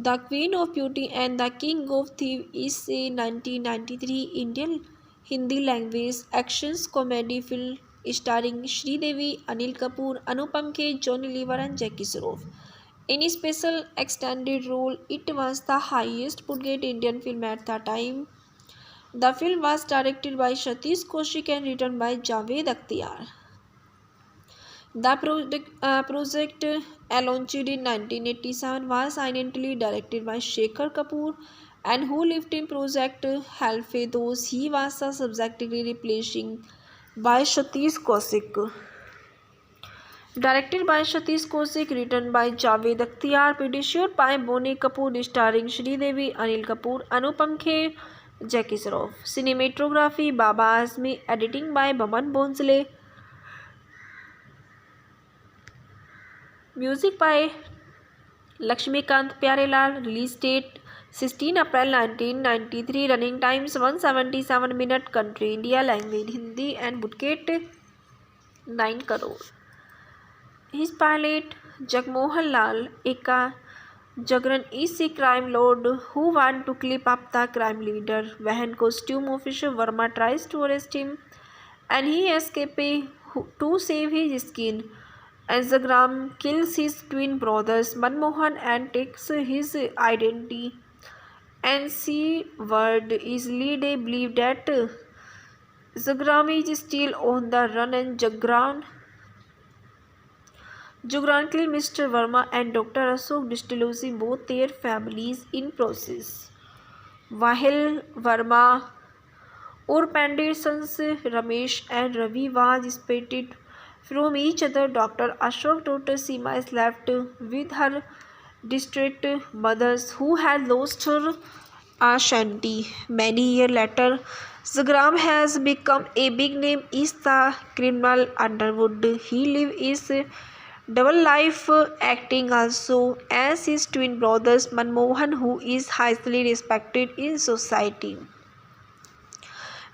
The Queen of Beauty and the King of Thieves is a 1993 Indian Hindi language action comedy film starring Sridevi, Anil Kapoor, Anupam Kher, Johnny Lever and Jackie Shroff. In a special extended role, it was the highest budget Indian film at the time. The film was directed by Satish Kaushik and written by Javed Akhtar. The project launched in 1987 was initially directed by Shekhar Kapoor and who lived in Project Halfedos. He was subsequently replacing by Satish Kaushik. Directed by Satish Kaushik, written by Javed Akhtar, produced by Bonnie Kapoor, starring Sridevi, Anil Kapoor, Anupam Kher, Jackie Shroff. Cinematography Baba Azmi, editing by Baman Bonsle, music by Lakshmikant Pyarelal. Release date 16 April 1993. Running times 177 minutes. Country India. Language Hindi and budget 9 crore. His pilot Jagmohan Lal Eka Jagran is a crime lord who wants to clip up the crime leader. When costume officer Verma tries to arrest him and he escapes to save his skin. Jagram kills his twin brothers Manmohan and takes his identity. And Word is lead believe that Jagram is still on the run and Jagran killed Mr. Verma and Dr. Ashok disclosing both their families in process. While Verma or Pandit sons Ramesh and Ravi was separated from each other, Dr. Ashok's daughter Seema is left with her distraught mothers who had lost her Ashanti. Many years later, Zagram has become a big name in the criminal underworld. He lives his double life acting also as his twin brothers Manmohan, who is highly respected in society.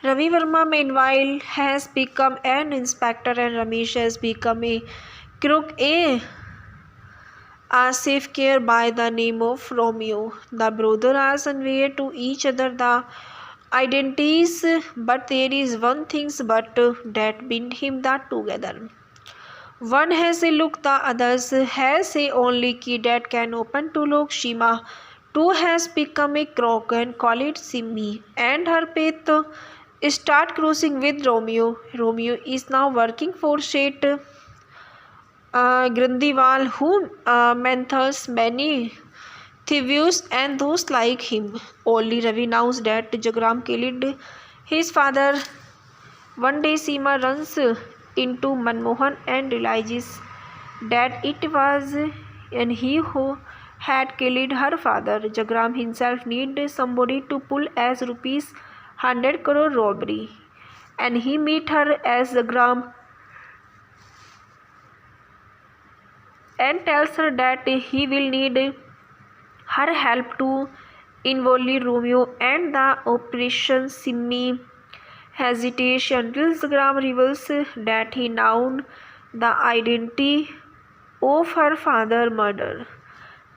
Ravi Verma meanwhile has become an inspector and Ramesh has become a crook, a safe care by the name of Romeo. The brothers are unaware to each other the identities, but there is one thing but that bind him that together. One has a look, the other has a only key that can open to lock. Shima too has become a crook and call it Simmi, and her path start crossing with Romeo. Romeo is now working for Seth Grindiwal, who mentors many thieves and those like him. Only Ravi knows that Jagram killed his father. One day Seema runs into Manmohan and realizes that it was and he who had killed her father. Jagram himself needed somebody to pull as rupees 100 crore robbery, and he meet her as Jagram and tells her that he will need her help to involve Romeo and the operation. Simmi hesitates until Zagram reveals that he known the identity of her father's murder.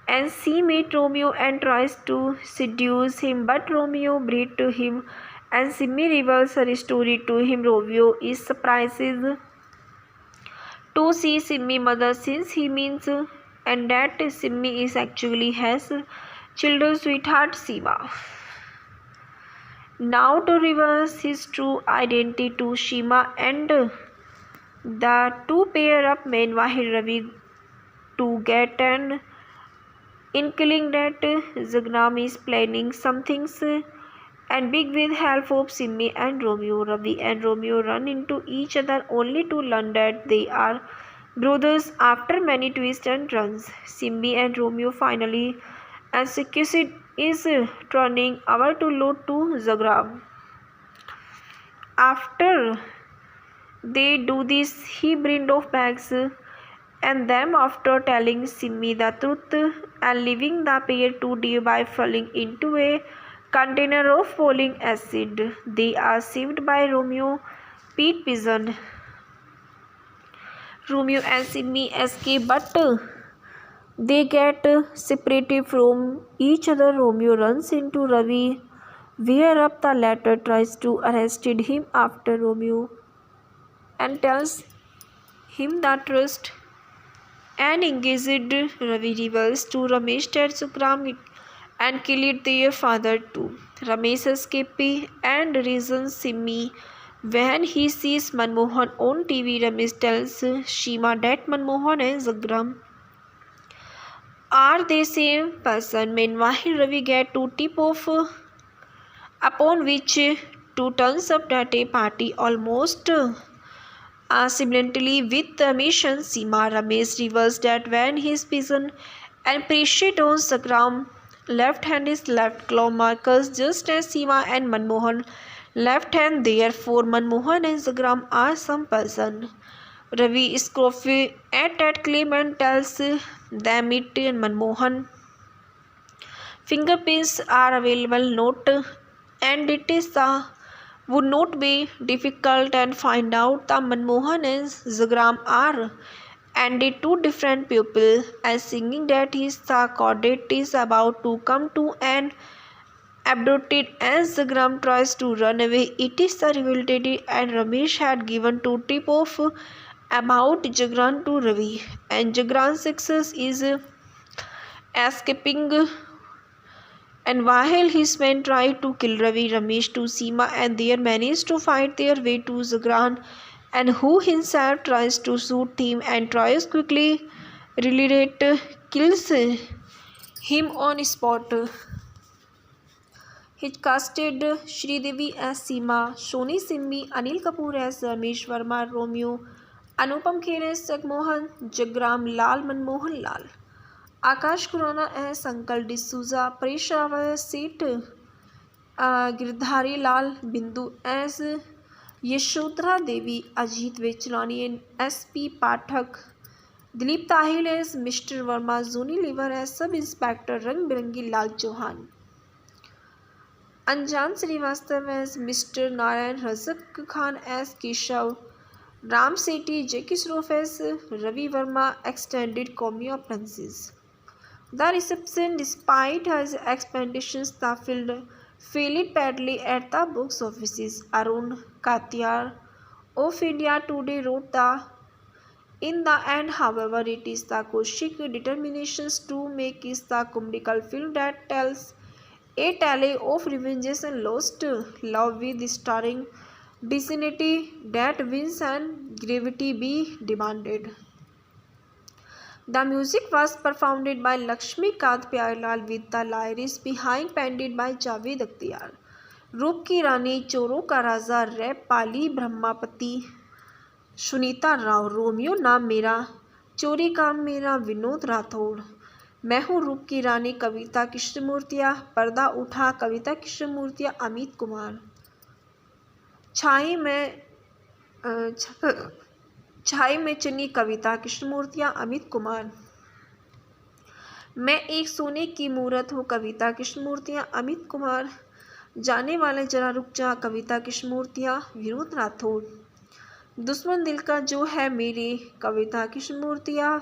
And she meets Romeo and tries to seduce him, but Romeo breathes to him and Simmi reveals her story to him. Romeo is surprised to see Simmi mother since he means and that Simmi is actually his children's sweetheart Seema. Now to reverse his true identity to Shima and the two pair up. Meanwhile Ravi to get an inkling that Zagram is planning some things and big with help of Simmi and Romeo. Ravi and Romeo run into each other only to learn that they are brothers after many twists and turns. Simmi and Romeo finally executed is turning over to load to Zagram. After they do this, he brings off bags and them after telling Simmi the truth and leaving the pair to die by falling into a container of falling acid. They are saved by Romeo, Pete Pigeon. Romeo and Simmi escape, but They get separated from each other. Romeo runs into Ravi, where up the latter tries to arrest him after Romeo and tells him the trust and engaged Ravi reveals to Ramesh that Sukhram and killed their father too. Ramesh escapes and reasons Simmi. When he sees Manmohan on TV, Ramesh tells Shima that Manmohan and Zagram are the same person. Meanwhile, Ravi gets to tip off upon which two turns up at a party almost simultaneously with the mission. Seema Ramesh reveals that when his vision and appreciate on Sakram left hand is left claw markers just as Seema and Manmohan left hand, therefore Manmohan and Sakram are some person. Ravi scoffs at that claim and tells them it and Manmohan fingerprints are available note and it is would not be difficult and find out the Manmohan and Zagram are and the two different people and singing that his coordinate is about to come to an abducted and Zagram tries to run away. It is the revealed and Ramesh had given to tip off about Jagran to Ravi and Jagran's success is escaping. And while his men try to kill Ravi, Ramesh to Seema and they manage to fight their way to Zagran and who himself tries to shoot him and tries quickly relate kills him on spot. He casted Sridevi as Seema, Shoni Simmi, Anil Kapoor as Ramesh Verma, Romeo, Anupam Kher as Jagmohan, Jagram Lal, Manmohan Lal. Akash Khurana as uncle D'Souza, Paresh Rawal Seth, Girdhari Lal, Bindu as Yashodhara Devi, Ajit Vechlani S P Pathak, Dilip Tahil as mister Verma, Johnny Lever as sub inspector Rang Birangi Lal Chauhan, Anjan Srivastava as mister Narayan, Razak Khan as Keshav, Ram Sethi, Jackie Shroff as Ravi Verma, extended cameo of princes. The reception, despite his expectations, the film failed badly at the box offices. Arun Katiyar of India Today wrote in the end, however, it is the Kaushik determination to make it the comedical film that tells a tale of revenge and lost love with starring dignity that wins and gravity be demanded. The music was performed by Lakshmikant Pyarelal with the lyrics behind penned by Javed Akhtar. रूप की रानी, चोरों का राजा, rap पाली ब्रह्मापति, Sunita Rao, Romeo नाम मेरा, चोरी काम मेरा, विनोद राठौड़, मैं हूँ रूप की रानी, कविता कृष्णमूर्तिया, पर्दा उठा, कविता कृष्णमूर्तिया, अमित कुमार, छाई में चनी, कविता कृष्णमूर्तिया, अमित कुमार, मैं एक सोने की मूरत हूँ, कविता कृष्णमूर्तिया, अमित कुमार, जाने वाले जरा रुक जा, कविता कृष्णमूर्तिया, विनोद राठौड़, दुश्मन दिल का जो है मेरे, कविता कृष्णमूर्तिया,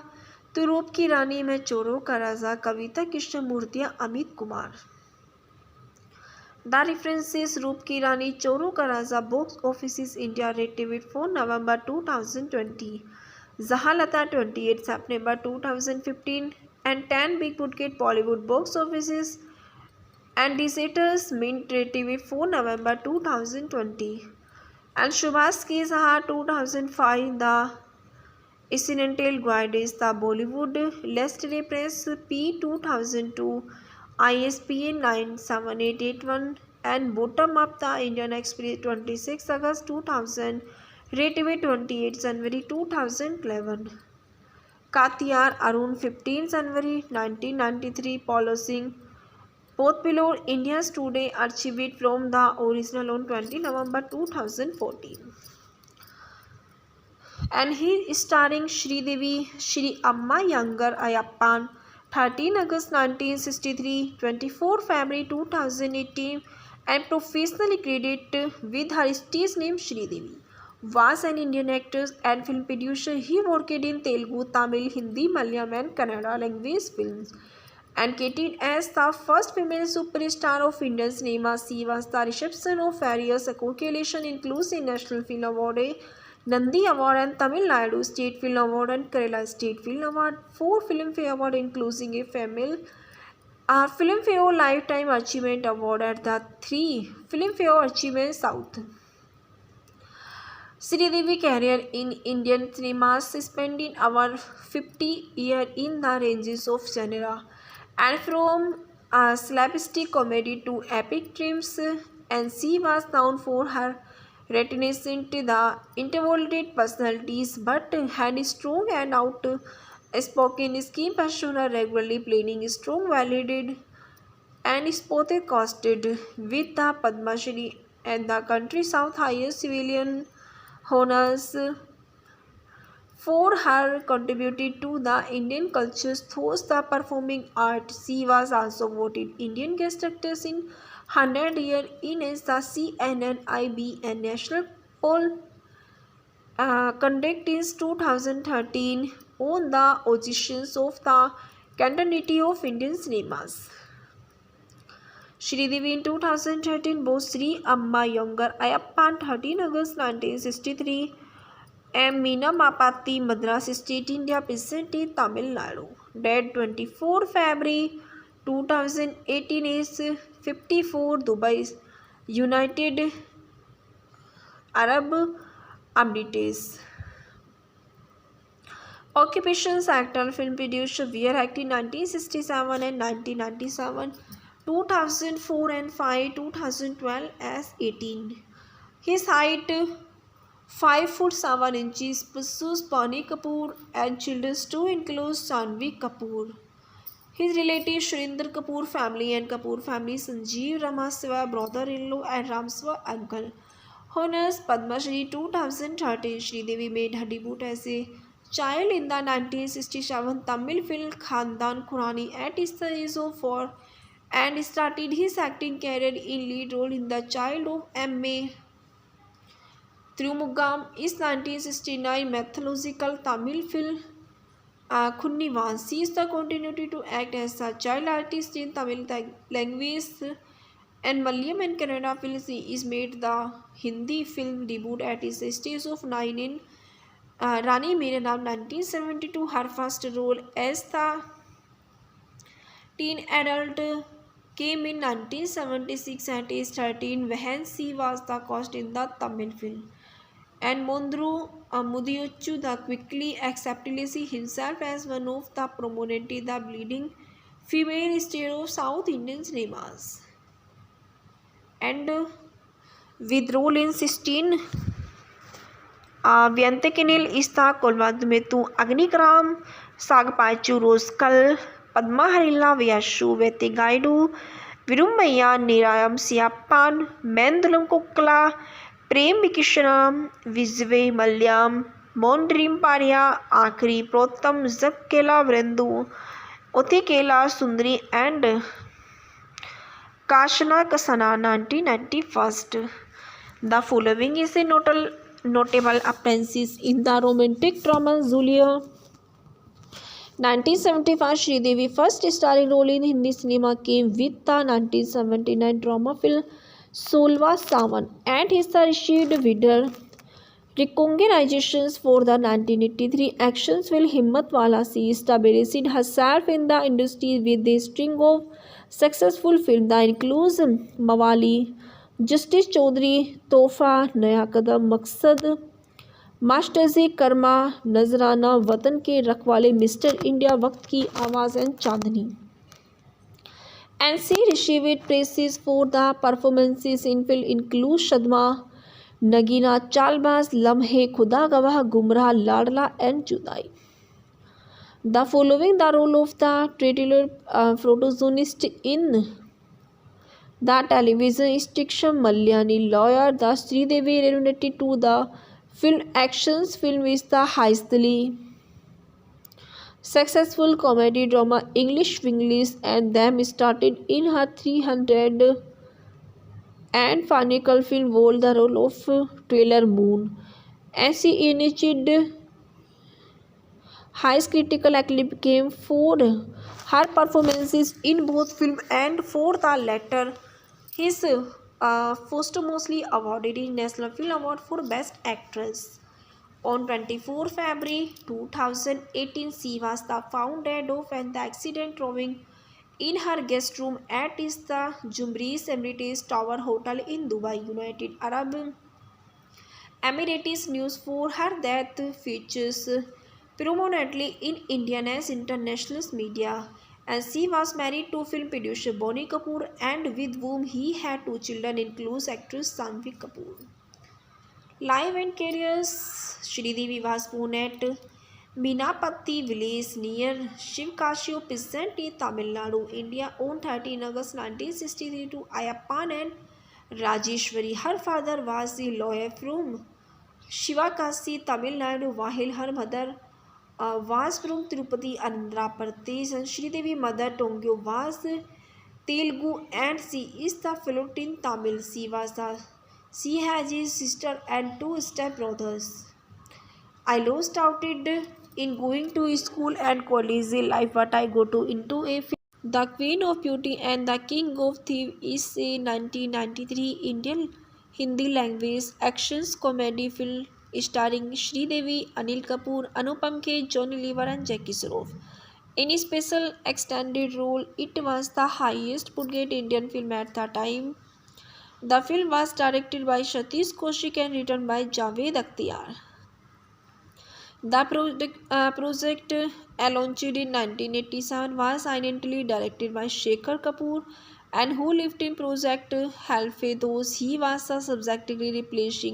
तो रूप की रानी, मैं चोरों का राजा, कविता कृष्णमूर्तिया, अमित कुमार. The references रूप की रानी, चोरों का राजा, box offices India rated for November 2020, Zahalata 28 September 2015 and 10 Big Budget Bollywood box offices and Deserters Mint rated for November 2020 and Shubhas K. Saha 2005. The Incidental Guide is the Bollywood List Press P 2002 ISBN 97881 and Bottom Up the Indian Express 26 August 2000 rated 28 January 2011. Katiyar Arun 15 January 1993 Polo Singh both below India's Today archived from the original on 20 November 2014. And he is starring Sridevi, Shri Amma Younger Ayappan 13 August 1963, 24 February 2018 and professionally credited with her stage name Sridevi. was an Indian actor and film producer. He worked in Telugu, Tamil, Hindi, Malayalam, and Kannada language films and catered as the first female superstar of Indian cinema. She was the reception of various accolades including National Film Award, Nandi Award, and Tamil Nadu State Film Award and Kerala State Film Award, 4 Filmfare Award including a female Filmfare Lifetime Achievement Award at the 3 Filmfare Achievement South. Sridevi career in Indian cinemas spending over 50 years in the ranges of genre and from slapstick comedy to epic triumphs, and she was known for her reticent the introverted personalities but had strong and outspoken skin persona, regularly playing strong validated and spotted costed with the Padma Shri and the country's South highest civilian honors for her contributed to the Indian culture through the performing arts. She was also voted Indian Guest Actress in 100 years in the CNNIB National Poll conducted in 2013 on the auditions of the continuity of Indian cinemas. Sridevi in 2013 bore Sri Amma younger Ayappan 13 August 1963 and Meena Mapati Madras State India presented Tamil Nadu. Dead 24 February 2018 is 54 Dubai United Arab Emirates. Occupations actor, film producer, were acting 1967 and 1997, 2004 and 5, 2012 as 18. His height 5 foot 7 inches, pursues Bonnie Kapoor and children to include Janvi Kapoor. His relatives Shrinder Kapoor family and Kapoor family, Sanjeev Ramaswamy brother-in-law and Ramswamy uncle. Honors Padma Shri 2013. Sridevi made her debut as a child in the 1967 Tamil film Khandan Khurani at the age of 4 and started his acting career in lead role in The Child of M.A. Thirumugam is 1969 mythological Tamil film Khunnivan. She is the continuity to act as a child artist in Tamil language and Malayalam and Kannada films. She is made the Hindi film debut at the stage of 9 in Rani Mere Naam 1972. Her first role as the teen adult came in 1976 at age 13 when she was the cast in the Tamil film. And Mondru Mudiyuchu the quickly accepted himself as one of the prominent the leading female star of South Indian cinemas. And with role in 16 Vyantakinil Ista Kolmadmetu Agnikram Sagpachu Roskal Padma Harila Vyashu Vetigaidu Virumaya Nirayam Siapan Mendulam Kukla प्रेम विकिशनम विजय मल्याम मोन्ड्रीम पारिया आखरी प्रोत्तम जक्केला वृंदु ओथिकेला सुंदरी and काशना कसना 1991. The following is a notable appearances in the romantic drama Julia. 1975 Sridevi first starring role in Hindi cinema came with the 1979 drama film Solva Sawan and he received wider recognitions for the 1983 action film Himmat Wala. She established herself in the industry with a string of successful films that includes Mawali, Justice Chaudhary, Tohfa, Naya Kadam, Maqsad, मास्टरजी कर्मा, नजराना, वतन के रखवाले, mister India, वक्त की आवाज़ and Chandni. And she received praises for the performances in film include Shadma, Nagina, Chalbaz, Lamhe, Khuda Gawah, Gumrah, Ladla and Judai. The following the role of the titular protagonist in the television sitcom Malyani Lawyer. The Sridevi related to the film actions film is the highly successful comedy drama English Winglish and them started in her 300 and Pharnical film role the role of Taylor Moon. As she initiated highest critical acclaim for her performances in both film and for the latter. His posthumously awarded the National Film Award for Best Actress. On 24 February 2018, she was the found dead of an accident driving in her guest room at the Jumeirah Emirates Tower Hotel in Dubai, United Arab Emirates. News for her death features prominently in Indian and international media, and she was married to film producer Bonnie Kapoor and with whom he had two children, including actress Janhvi Kapoor. Life and careers. Sridevi was born at Minapatti village near Shivkashu, Pisanti, Tamil Nadu, India on 13 August 1963 to Ayappan and Rajeshwari. Her father was the lawyer from Shivakasi, Tamil Nadu, while her mother was from Tirupati, Andhra Pradesh. And Sridevi mother Tongyo was Telugu and she is the fluent in Tamil. She has a sister and two step-brothers. I lost out in going to school and college life, but I go to into a film. The Queen of Beauty and the King of Thieves is a 1993 Indian Hindi language action comedy film starring Sridevi, Anil Kapoor, Anupam Kher, Johnny Lever and Jackie Shroff. In a special extended role, it was the highest budget Indian film at the time. The film was directed by Satish Kaushik and written by Javed Akhtar. The project, launched in 1987, was initially directed by Shekhar Kapoor, and who lived in Project Halfedos. He was subsequently replaced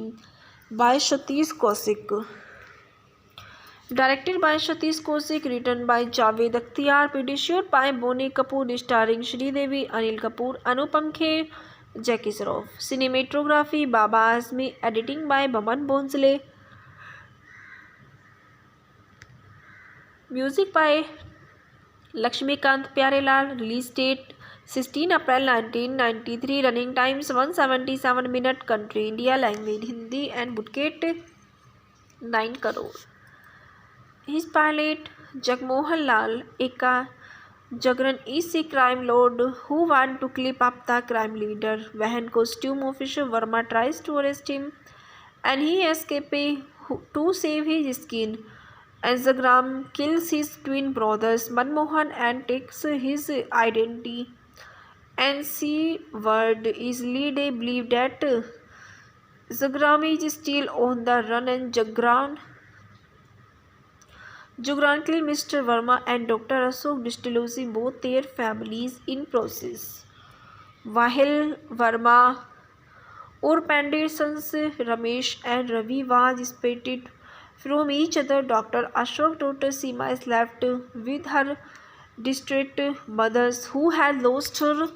by Satish Kaushik. Directed by Satish Kaushik, written by Javed Akhtar, produced by Bonnie Kapoor, starring Sridevi, Anil Kapoor, Anupam Kher, Jackie Shroff. Cinematography Baba Azmi. Editing by Baman Bhonsle. Music by Lakshmikant Pyarelal. Release date 16 April 1993. Running times 177 minutes. Country India. Language Hindi and budget 9 crore. His pilot Jagmohan Lal Eka Jagran is a crime lord who wants to clip up the crime leader. When costume officer Verma tries to arrest him and he escapes to save his skin, Jagram kills his twin brothers Manmohan and takes his identity. And Word is lead believe that Jagram is still on the run and Jagran killed Mr. Verma and Dr. Ashok Distillosy, both their families in process. While Verma or Pandit sons Ramesh and Ravi was separated from each other, Dr. Ashok's daughter Seema is left with her distraught mothers who had lost her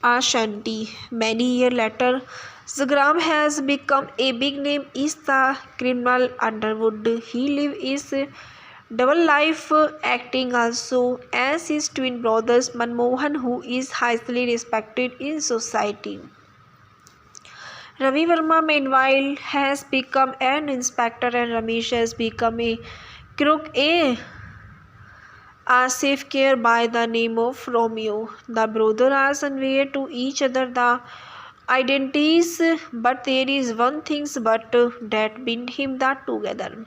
Shanti. Many years later, Zagram has become a big name in the criminal underworld. He lives double life, acting also as his twin brothers Manmohan, who is highly respected in society. Ravi Verma, meanwhile, has become an inspector and Ramesh has become a crook, a safe care by the name of Romeo. The brothers are unaware to each other the identities, but there is one thing that bind him together.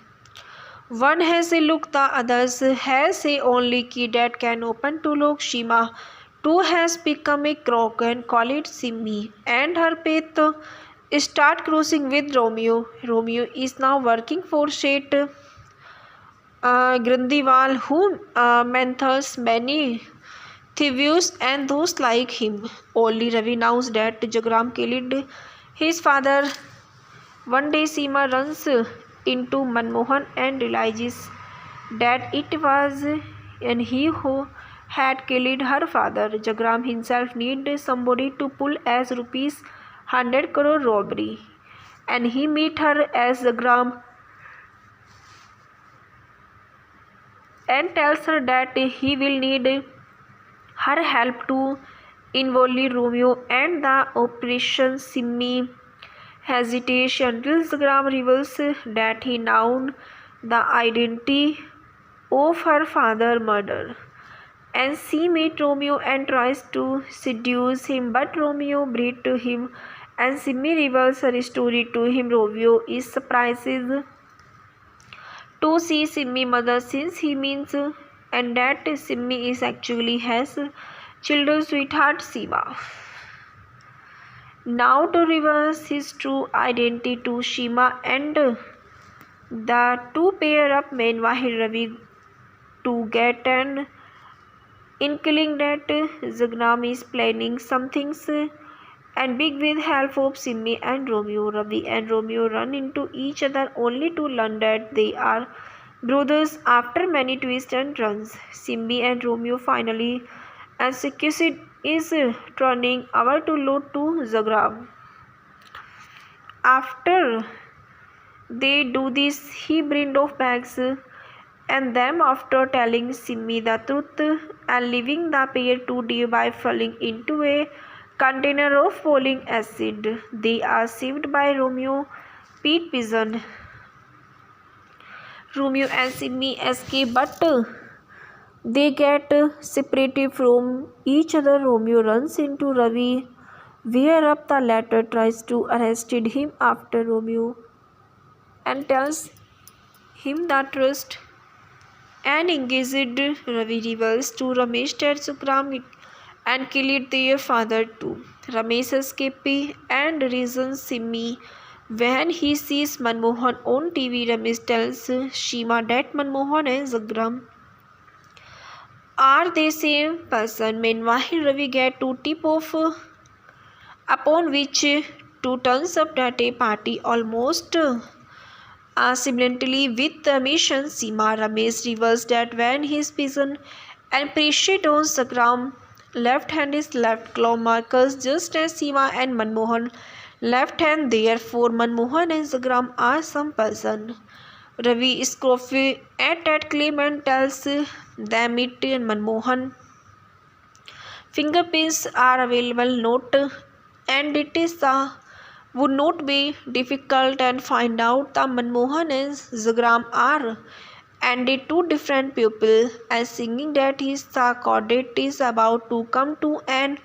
One has a look, the other has a only key that can open to lock. Shima too has become a crook and call it Simmi, and her path start crossing with Romeo. Romeo is now working for Seth Grindiwal, who mentors many thieves and those like him. Only Ravi knows that Jagram killed his father. One day Seema runs into Manmohan and realizes that it was he who had killed her father. Jagram himself needed somebody to pull as rupees 100 crore robbery, and he meet her as Jagram and tells her that he will need her help to involve Romeo and the Operation Simmi. hesitation until Zagram reveals that he known the identity of her father murder. And she meets Romeo and tries to seduce him, but Romeo breathes to him and Simmi reveals her story to him. Romeo is surprised to see Simmi mother since he means and that Simmi is actually has children's sweetheart Seema. Now to reverse his true identity to Seema and the two pair up meanwhile Ravi to get an inkling that Zagram is planning some things and big with help of Simmi and Romeo. Ravi and Romeo run into each other only to learn that they are brothers after many twists and turns. Simmi and Romeo finally executed is turning over to load to Zagram. After they do this, he brings off bags and them after telling Simmi the truth and leaving the pair to die by falling into a container of falling acid. They are saved by Romeo, Pete Pigeon. Romeo and Simmi escape, but they get separated from each other. Romeo runs into Ravi, where up the latter tries to arrest him after Romeo and tells him the truth and engaged. Ravi reveals to Ramesh that Zagram and killed their father too. Ramesh escapes and reasons Simmi. When he sees Manmohan on TV, Ramesh tells Seema that Manmohan and Zagram are the same person. Meanwhile, Ravi gets to tip off upon which two turns up at a party almost simultaneously with Ramesh and Seema. Ramesh reveals that when his pigeon and precious on Zagram left hand is left claw markers just as Seema and Manmohan left hand, therefore Manmohan and Zagram are some person. Ravi scoffs at that claim and tells them it and Manmohan fingerprints are available note and it is would not be difficult and find out the Manmohan and Zagram are and the two different people and singing that his the cadet is about to come to an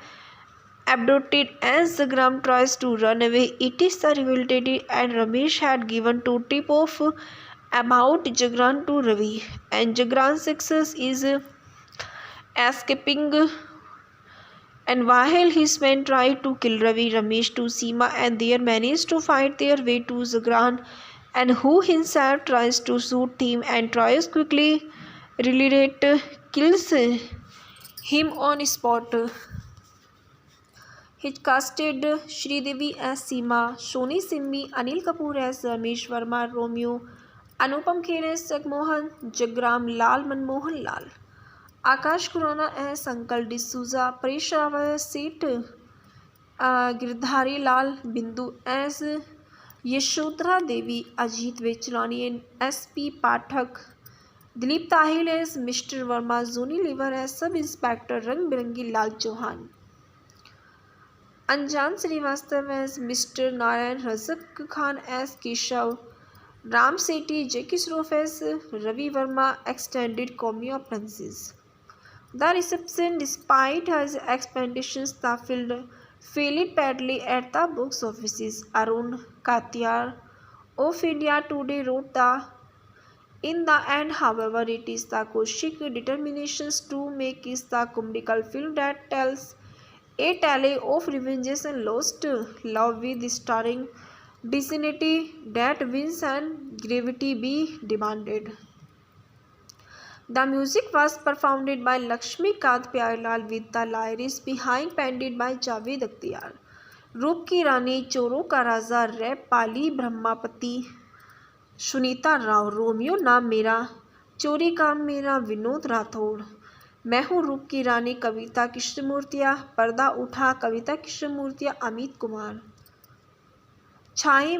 abducted as Zagram tries to run away. It is the revealed and Ramesh had given to tip off about Jagran to Ravi and Jagran's success is escaping and while his men try to kill Ravi, Ramesh to Seema and they manage to fight their way to Jagran and who himself tries to shoot him and tries quickly relate kills him on spot. He casted Sridevi as Seema, Shoni Simmi, Anil Kapoor as Ramesh Verma, Romeo, Anupam Kher as Jagmohan, Jagram Lal, Manmohan Lal, Akash Khurana as Uncle D'Souza, Paresh Rawal as Seth Girdhari Lal, Bindu as Yashodhara Devi, Ajit Vechlani and S.P. Pathak, Dilip Tahil as Mr. Verma, Zuni Liver as Sub-Inspector Rang Birangi Lal Chauhan, Anjan Srivastav as Mr. Narayan, Razak Khan as Keshav, Ram Sethi, Jackie Shroff as Ravi Verma, extended cameo appearances. The reception, despite his expectations, the film failed badly at the box offices. Arun Katiyar of India Today wrote in the end, however, it is the Kaushik determinations to make is the comical film that tells a tale of revenges and lost love with starring dignity that wins and gravity be demanded. The music was performed by Lakshmi Kant Pyarelal with the lyrics behind penned by Javed Akhtar. रूप की रानी, चोरों का राजा, rap पाली ब्रह्मापति, Sunita Rao, Romeo नाम मेरा, चोरी काम मेरा, विनोद राठौड़, मैं हूँ रूप की रानी, कविता कृष्णमूर्तिया, पर्दा उठा, कविता कृष्णमूर्तिया, अमित कुमार, छाई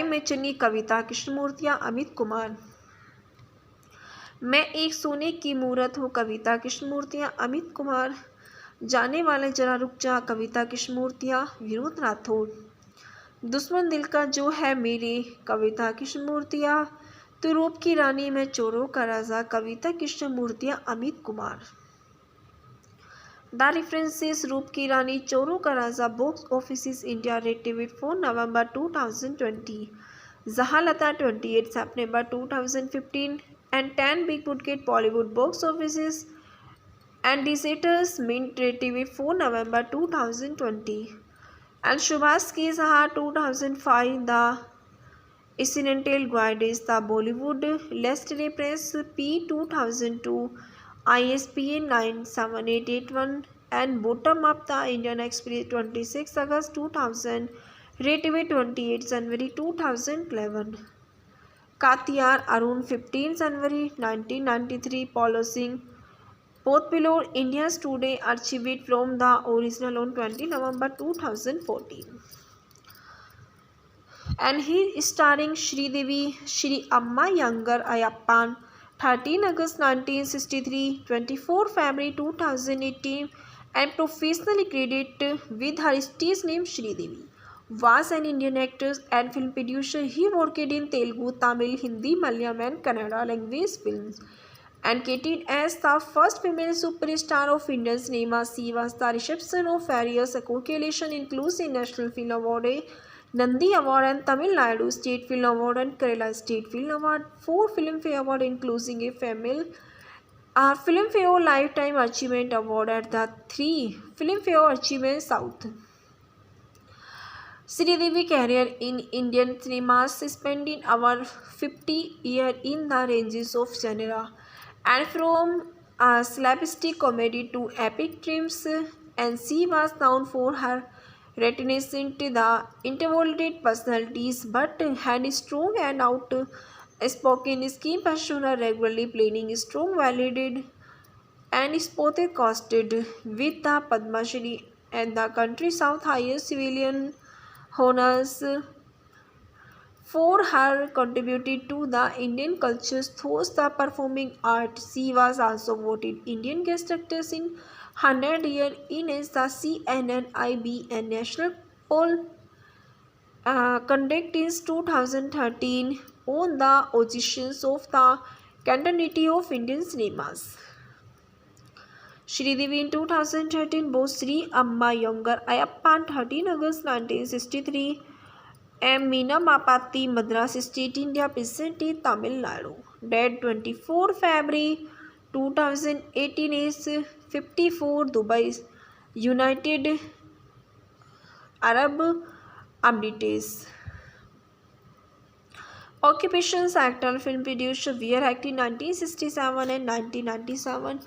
में चुनी, कविता कृष्णमूर्तिया, अमित कुमार, मैं एक सोने की मूरत हूँ, कविता कृष्णमूर्तिया, अमित कुमार, जाने वाले जरा रुक जा, कविता कृष्णमूर्तिया, विनोद राठौड़। दुश्मन दिल का जो है मेरे, कविता कृष्णमूर्तिया, तो रूप की रानी में चोरों का राजा, कविता कृष्णमूर्तिया, अमित कुमार। द रेफरेंसेस रूप की रानी, चोरों का राजा, box office India, रेटिविट 4 November 2020, जहालता 28 September 2015, and 10 big budget Bollywood box offices and Deserters Mint Relatively 4 November 2020, and Shubhas K. Saha 2005, The Incidental Guides, The Bollywood Leicester Press P 2002, ISBN 97881, and Bottom Up, The Indian Express 26 August 2000, Relatively 28 January 2011. Katiyar Arun 15 January 1993, Polo Singh, both below India's Today, archived from the original on 20 November 2014. And he is starring Sridevi, Shri Amma Younger Ayappan, 13 August 1963, 24 February 2018, and professionally credited with her stage name Sridevi. Was an Indian actor and film producer. He worked in Telugu, Tamil, Hindi, Malayalam, and Kannada language films, and credited as the first female superstar of Indian cinema. She was the recipient of various accolades, including National Film Award, Nandi Award, and Tamil Nadu State Film Award and Kerala State Film Award, 4 Filmfare Award, including a female Filmfare Lifetime Achievement Award at the 3 Filmfare Achievement South. Sridevi career in Indian cinemas spending over 50 years in the ranges of genre, and from slapstick comedy to epic triumphs, and she was known for her reticence to the introverted personalities, but had strong and outspoken skin persona, regularly playing strong, validated, and spotted costed with the Padma Shri and the country's South highest civilian honors for her contributed to the Indian culture through the performing arts. She was also voted Indian Guest Actress in 100 Years in the CNN-IBN National Poll conducted in 2013 on the origins of the continuity of Indian cinemas. Sridevi in 2013 bore Sri Amma Younger Ayappan 13 August 1963, M. Meena Mapati, Madras State, India, presented Tamil Nadu. Dead 24 February 2018 is 54, Dubai, United Arab Emirates. Occupations: actor, film producer, wear acting 1967 and 1997,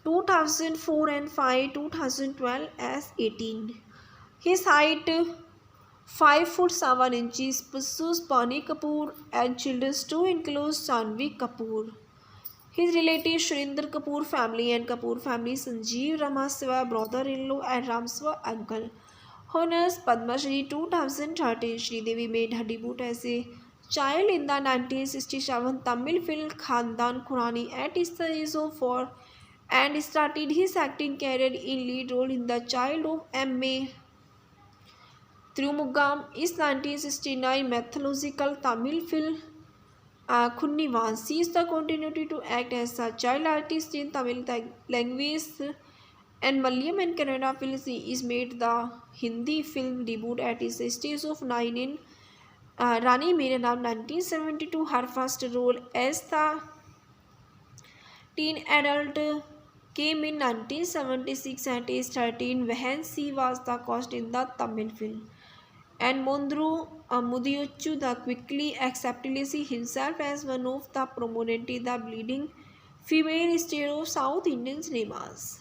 2004 and 5, 2012 as 18. His height 5 foot 7 inches, pursues Bonnie Kapoor and children to include Janhvi Kapoor. His relatives Surinder Kapoor family and Kapoor family, Sanjeev Ramaswamy brother-in-law and Ramswamy uncle. Honors Padma Shri 2013. Sridevi made her debut as a child in the 1967 Tamil film Khandan Khurani at the age of 4, and started his acting career in lead role in The Child of M.A. Thirumugam is 1969 mythological Tamil film Khunnivan. She is the continuity to act as a child artist in Tamil language and Malayalam and Kannada films. She is made the Hindi film debut at the stage of 9 in Rani Mere Naam 1972. Her first role as the teen adult came in 1976 at age 13 when she was the cast in the Tamil film. And Mondru Mudiochu the quickly accepted himself as one of the prominent, the leading female star of South Indian cinemas.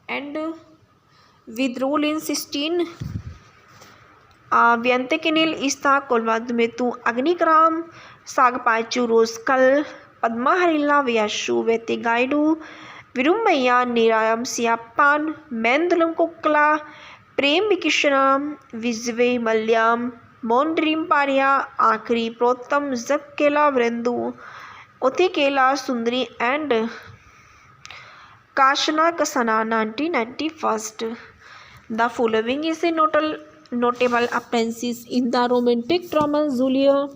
And with role in 16 Vyantakinil Ista Kolmadmetu Agnikram Sagpachu Roskal Padma Harila Vyashu Vetigaidu Virumaya Nirayam Siapan Mendalam Kokla प्रेम विकिशनम विजय मल्याम मोन्ड्रीम पारिया आखरी प्रोत्तम जग केला वृंदु उथी केला सुंदरी and Kashna Kasana 1991. The following is a notable appearances in the romantic drama Julia.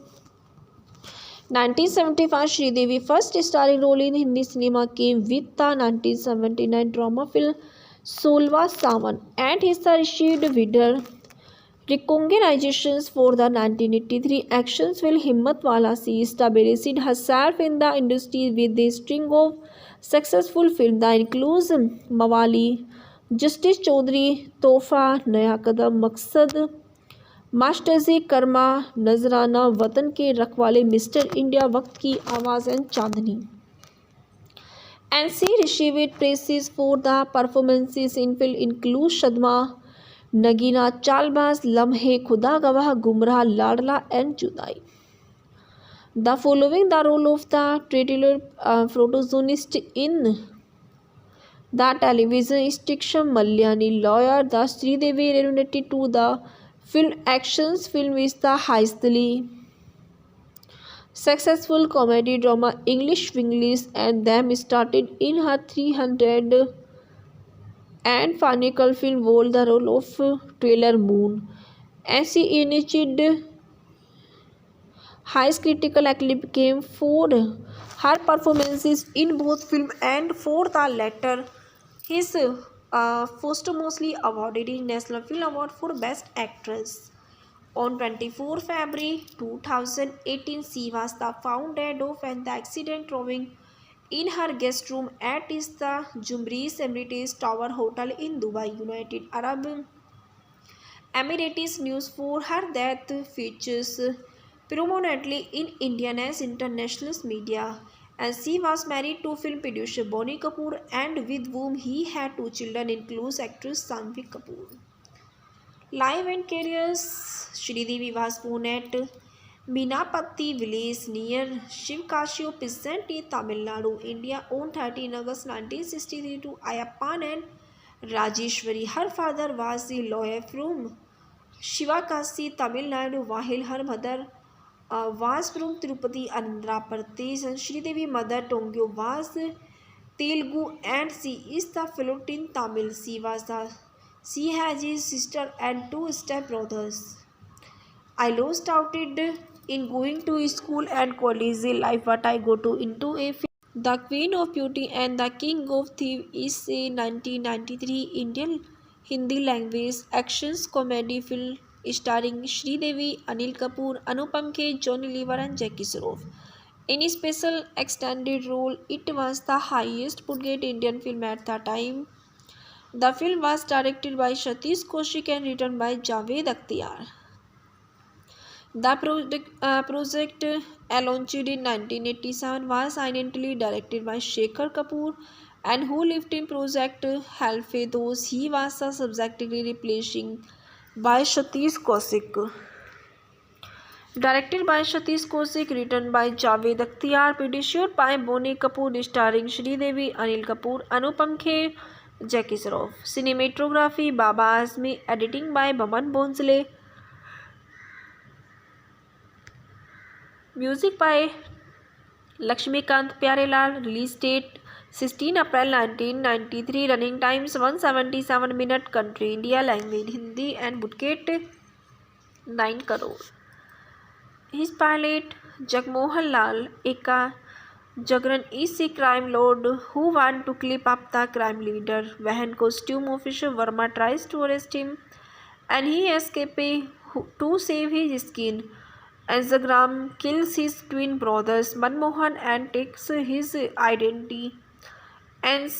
1975 Sridevi first starring role in Hindi cinema came with the 1979 drama film Solva Sawan and his received wider recognitions for the 1983 action film Himmat Wala. She established herself in the industry with a string of successful films that includes Mawali, Justice Chaudhary, Tohfa, Naya Kadam, Maqsad, मास्टरजी कर्मा, नजराना, वतन के रखवाले, mister India, वक्त की आवाज़ and Chandni. And she received praises for the performances in film include Shadma, Nagina, Chaalbaaz, लम्हे, खुदा गवाह, गुमराह, लाडला and जुदाई. The following the role of the titular protagonist in the television sitcom Malyani Lawyer. The Sridevi reunited to the film actions film is the highly successful comedy drama English Winglish and them started in her 300 and final film Wall the role of Taylor Moon, and she initiated high critical acclaim for her performances in both film and for the latter his posthumously awarded the National Film Award for Best Actress. On 24 February 2018, she was found dead of an accident rowing in her guest room at the Jumeirah Emirates Tower Hotel in Dubai, United Arab Emirates. News for her death features prominently in Indian and international media, and she was married to film producer Bonnie Kapoor and with whom he had 2 children includes actress Janhvi Kapoor. Life and careers. Sridevi was born at Minapatti village near Shivkasio, present-day Tamil Nadu, India on 13 August 1963 to Ayappan and Rajeshwari. Her father was a lawyer from Shivakasi, Tamil Nadu, while her mother was from Tirupati, Andhra Pradesh, and Sridevi mother Tongyo was Telugu and she is the fluent in Tamil. She has a sister and 2 step-brothers. I lost out in going to school and college life, but I go to into a film. The Queen of Beauty and the King of Thieves is a 1993 Indian Hindi language action comedy film starring Sridevi, Anil Kapoor, Anupam Kher, Johnny Lever and Jackie Shroff. In a special extended role, it was the highest budget Indian film at the time. The film was directed by Satish Kaushik and written by Javed Akhtar. The project launched in 1987 was initially directed by Shekhar Kapoor and who lived in Project Halfedos. He was subsequently replaced by Satish Kaushik. Directed by Satish Kaushik, written by Javed Akhtar, produced by Bonnie Kapoor, starring Sridevi, Anil Kapoor, Anupam Kher, Jackie Shroff. Cinematography Baba Azmi, editing by Baman Bhonsle. Music by Lakshmikant Pyarelal. Release date 16 April 1993. Running times 177 minutes. Country India. Language Hindi and budget 9 crore. His pilot Jagmohan Lal Eka Jagran is a crime lord who wants to clip up the crime leader. When costume officer Verma tries to arrest him and he escapes to save his skin. Jagram kills his twin brothers Manmohan and takes his identity. And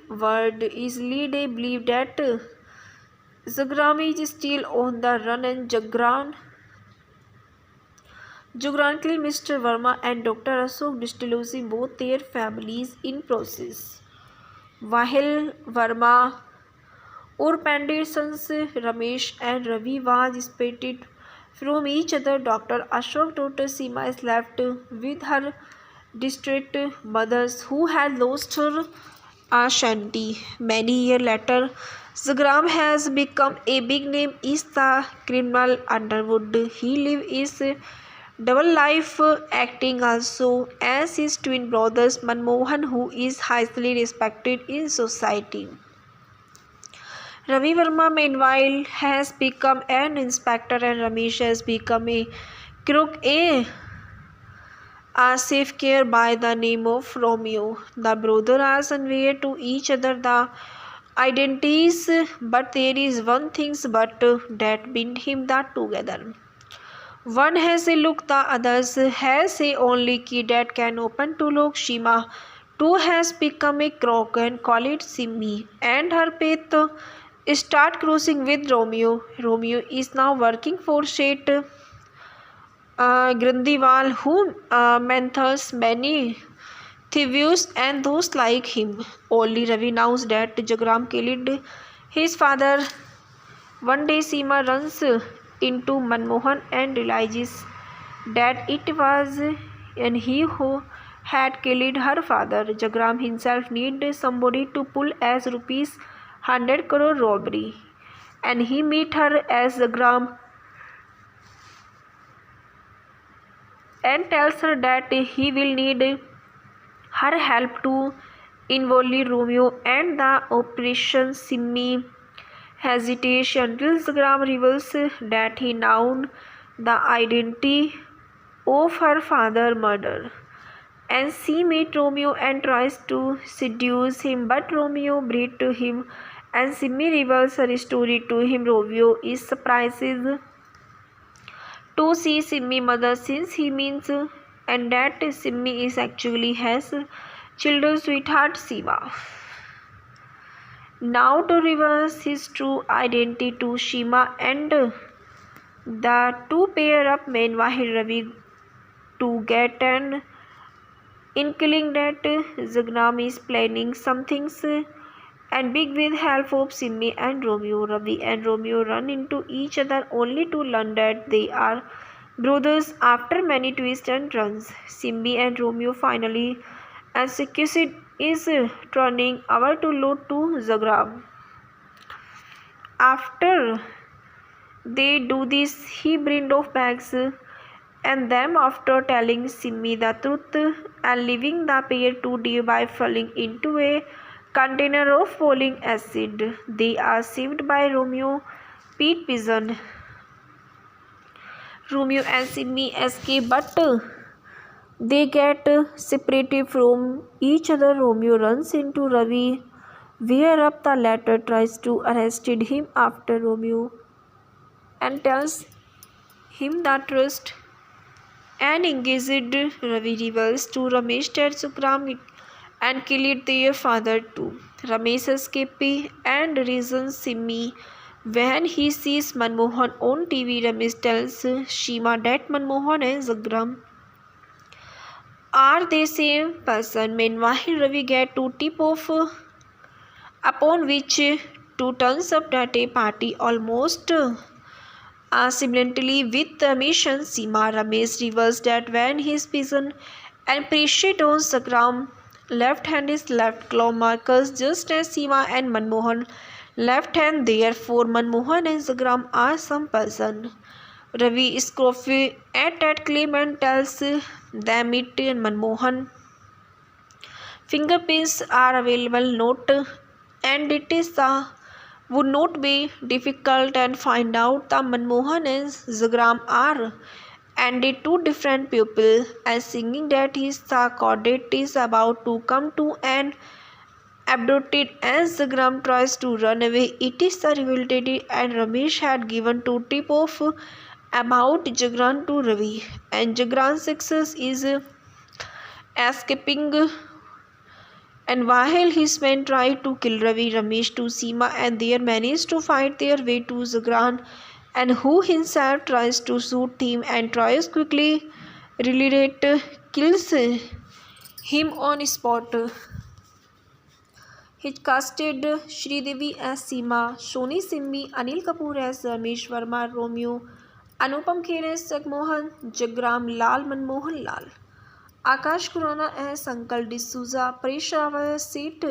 Word is lead believed that Jagram is still on the run and Jagran killed Mr. Verma and Dr. Ashok Distillosing both their families in process. While Verma or Pandit sons Ramesh and Ravi was separated from each other, Dr. Ashok's daughter Seema is left with her distraught mothers who had lost her sanity. Many years later, Jagram has become a big name in the criminal underworld. He lives double life acting also as his twin brothers Manmohan, who is highly respected in society. Ravi Verma, meanwhile, has become an inspector and Ramesh has become a crook, a safe care by the name of Romeo. The brothers are unaware to each other the identities, but there is one thing that bind him that together. One has a look, the others has a only key that can open to lock. Shima too has become a crook and call it Simmi, and her path start crossing with Romeo. Romeo is now working for Shet Grindiwal, who mentors many thieves and those like him. Only Ravi knows that Jagram killed his father. One day Seema runs into Manmohan and realizes that it was and he who had killed her father. Jagram himself needed somebody to pull as rupees 100 crore robbery, and he meet her as Jagram and tells her that he will need her help to involve Romeo and the operation. Simmi hesitates until Jagram reveals that he known the identity of her father's murder, and she meets Romeo and tries to seduce him, but Romeo breathes to him and Simmi reveals her story to him. Romeo is surprised to see Simmi mother since he means and that Simmi is actually his children's sweetheart Siva. Now to reverse his true identity to Shima, and the two pair up. Meanwhile, Ravi to get an inkling that Jagram is planning some things and big with help of Simmi and Romeo. Ravi and Romeo run into each other only to learn that they are brothers after many twists and turns. Simmi and Romeo finally execute is turning over to load to Jagram. After they do this, he brings off bags and them after telling Simmi the truth and leaving the pair to die by falling into a container of falling acid. They are saved by Romeo, Pete Pigeon. Romeo and Simmi escape, but they get separated from each other. Romeo runs into Ravi, where up the latter tries to arrest him after Romeo and tells him the truth and engaged. Ravi reveals to Ramesh that Jagram and killed their father too. Ramesh escapes and reasons Simmi. When he sees Manmohan on TV, Ramesh tells Shima that Manmohan and Jagram are the same person. Meanwhile, Ravi gets to tip off upon which two turns up at a party almost simultaneously with the mission. Seema Ramesh reveals that when his pigeon and appreciate on Jagram left hand is left claw markers just as Seema and Manmohan left hand, therefore Manmohan and Jagram are some person. Ravi scoffs at that claim and tells them it and Manmohan fingerprints are available note, and it is would not be difficult and find out the Manmohan and Jagram are and the two different people, and singing that his cadet is about to come to an abducted as Jagram tries to run away. It is the revealed and Ramesh had given to tip off about Jagram to Ravi, and Jagram's success is escaping. And while his men try to kill Ravi, Ramesh to Seema and they manage to fight their way to Jagram, and who himself tries to shoot him and tries quickly relate kills him on spot. He casted Sridevi as Seema, Soni Simmi, Anil Kapoor as Ramesh Verma, Romeo, Anupam Kher as Jagmohan, Jagram Lal Manmohan Lal, Akash Khurana as Uncle D'Souza, Paresh Rawal as Seth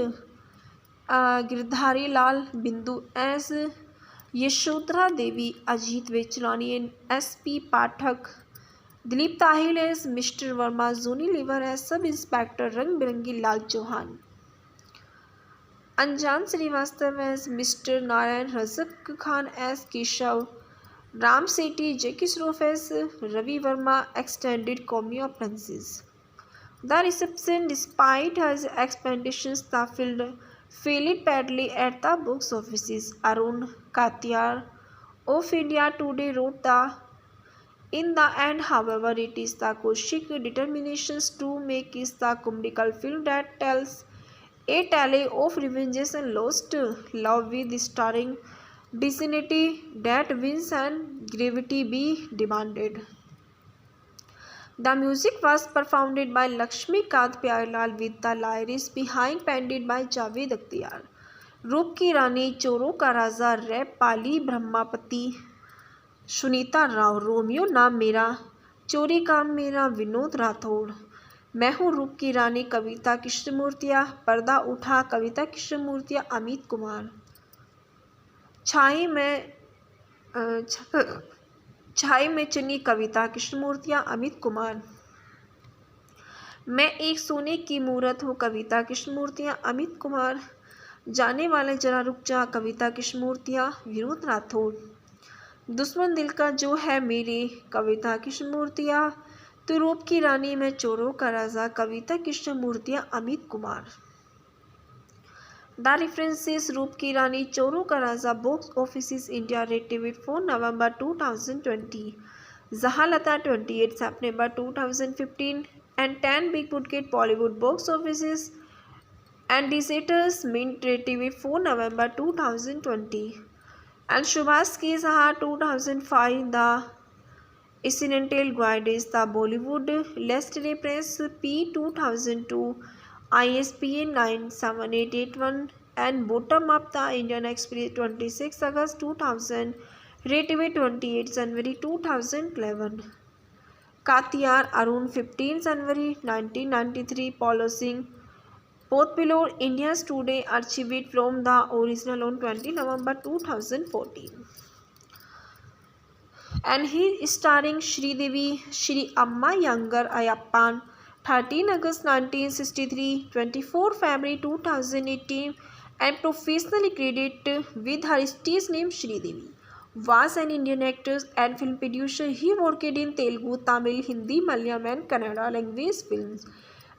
Girdhari Lal, Bindu as Yashodhara Devi, Ajit Vechlani and S.P. Pathak Dilip Tahil as mister Verma, Johnny Lever as sub inspector Rang Birangi Lal Chauhan, Anjan Srivastava as mister Narayan, Razak Khan as Keshav, Ram Sethi, Jackie Shroff as Ravi Verma, extended cameo appearances. The reception, despite his expectations, the film failed badly at the box offices. Arun Katiyar of India Today wrote in the end, however, it is the Kaushik determinations to make it the comedical film that tells a tale of revenge and lost love with starring dignity that wins and gravity be demanded. The music was performed by Lakshmikant Pyarelal with the lyrics behind penned by Javed Akhtar. रूप की रानी, चोरों का राजा, rap पाली ब्रह्मापति, Sunita Rao, Romeo नाम मेरा, चोरी काम मेरा, विनोद राठौड़, मैं हूँ रूप की रानी, कविता कृष्णमूर्तिया, पर्दा उठा, कविता कृष्णमूर्तिया, अमित कुमार, छाई में चुनी, कविता कृष्णमूर्तिया, अमित कुमार, मैं एक सोने की मूरत हूँ, कविता कृष्णमूर्तिया, अमित कुमार, जाने वाले जरा रुक जा, कविता कृष्णमूर्तिया, विनोद राठौड़, दुश्मन दिल का जो है मेरे, कविता कृष्णमूर्तिया, तो रूप की रानी, मैं चोरों का राजा, कविता कृष्णमूर्तिया, अमित कुमार. The references रूप की रानी, चोरों का राजा, box offices India rated with 4 November 2020, Zahalata 28 September 2015, and 10 Big Budget Bollywood box offices and Deserters Mint rated with 4 November 2020, and Shubhas K. Saha 2005, The Incidental Guides, The Bollywood Leicester Press P 2002, ISBN 97881, and Bottom Up, The Indian Express 26 August 2000, rated 28 January 2011. Katiyar Arun 15 January 1993, Polo Singh, both below India's Today, archived from the original on 20 November 2014. And he is starring Sridevi, Shri Amma Younger Ayappan, 13 August 1963, 24 February 2018, and professionally credited with her stage name Sridevi. Was an Indian actor and film producer. He worked in Telugu, Tamil, Hindi, Malayalam, and Kannada language films,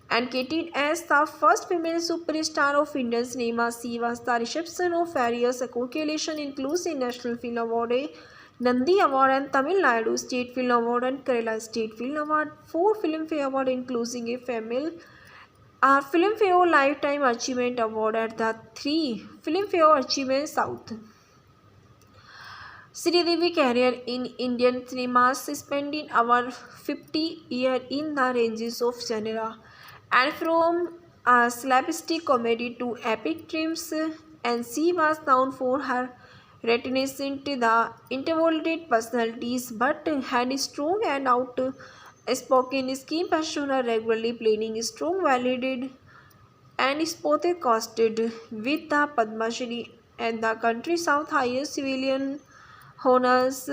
and credited as the first female superstar of Indian cinema. She was the recipient of various accolades, including National Film Award, Nandi Award, and Tamil Nadu State Film Award and Kerala State Film Award, 4 Filmfare Award, including a Filmfare Lifetime Achievement Award at the 3 Filmfare Achievement South. Sridevi career in Indian cinemas spending over 50 years in the ranges of genre, and from slapstick comedy to epic triumphs, and she was known for her reticent the introverted personalities, but had strong and outspoken scheme persona, regularly playing strong, validated, and spotted costed with the Padma Shri and the country's South highest civilian honors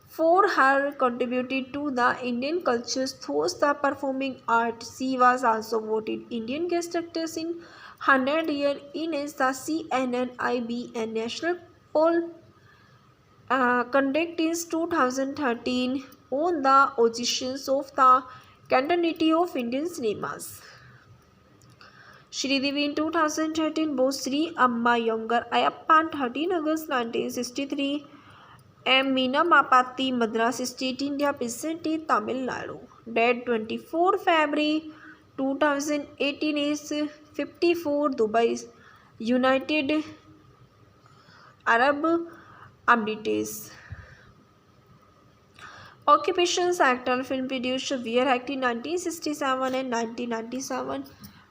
for her contributed to the Indian culture through the performing arts. She was also voted Indian Guest Actress in 100 years in as the CNNIB National Poll conducted in 2013 on the origins of the continuity of Indian cinemas. Sridevi in 2013 bore Sri Amma Younger Ayappan, 13 August 1963, M. Meena Mapati, Madras State, India, present Tamil Nadu. Dead 24 February 2018 is 54, Dubai, United Arab Emirates. Occupations: actor, film producer, were active 1967 and 1997,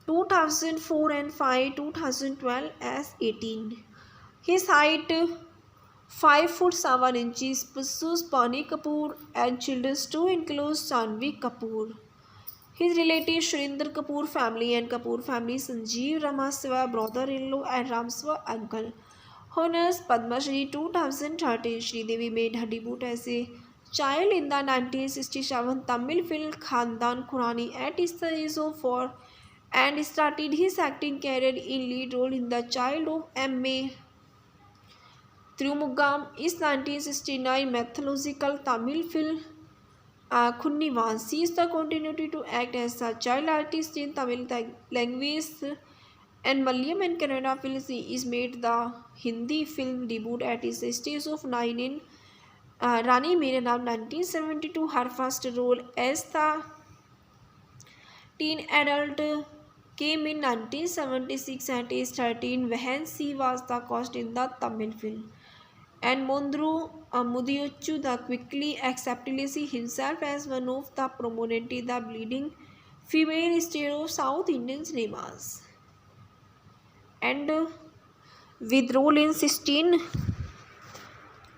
2004 and 5, 2012 as 18. His height 5 foot 7 inches, pursues Bonnie Kapoor and children to include Janhvi Kapoor. His relatives Surinder Kapoor family and Kapoor family, Sanjeev Ramaswamy brother-in-law and Ramswamy uncle. Honors Padma Shri 2013. Sridevi made her debut as a child in the 1967 Tamil film Khandan Khurani at his age of 4 and started his acting career in lead role in The Child of M.A. Thirumugam is 1969 mythological Tamil film Khunnivan sees the continuity to act as a child artist in Tamil language and Malayalam and Kannada films. He is made the Hindi film debut at his stage of 9 in Rani Mere Naam 1972. Her first role as the teen adult came in 1976 at age 13 when she was the cast in the Tamil film. And Mondru Mudiochu the quickly accepted himself as one of the prominent the leading female star of South Indian cinemas. And with role in 16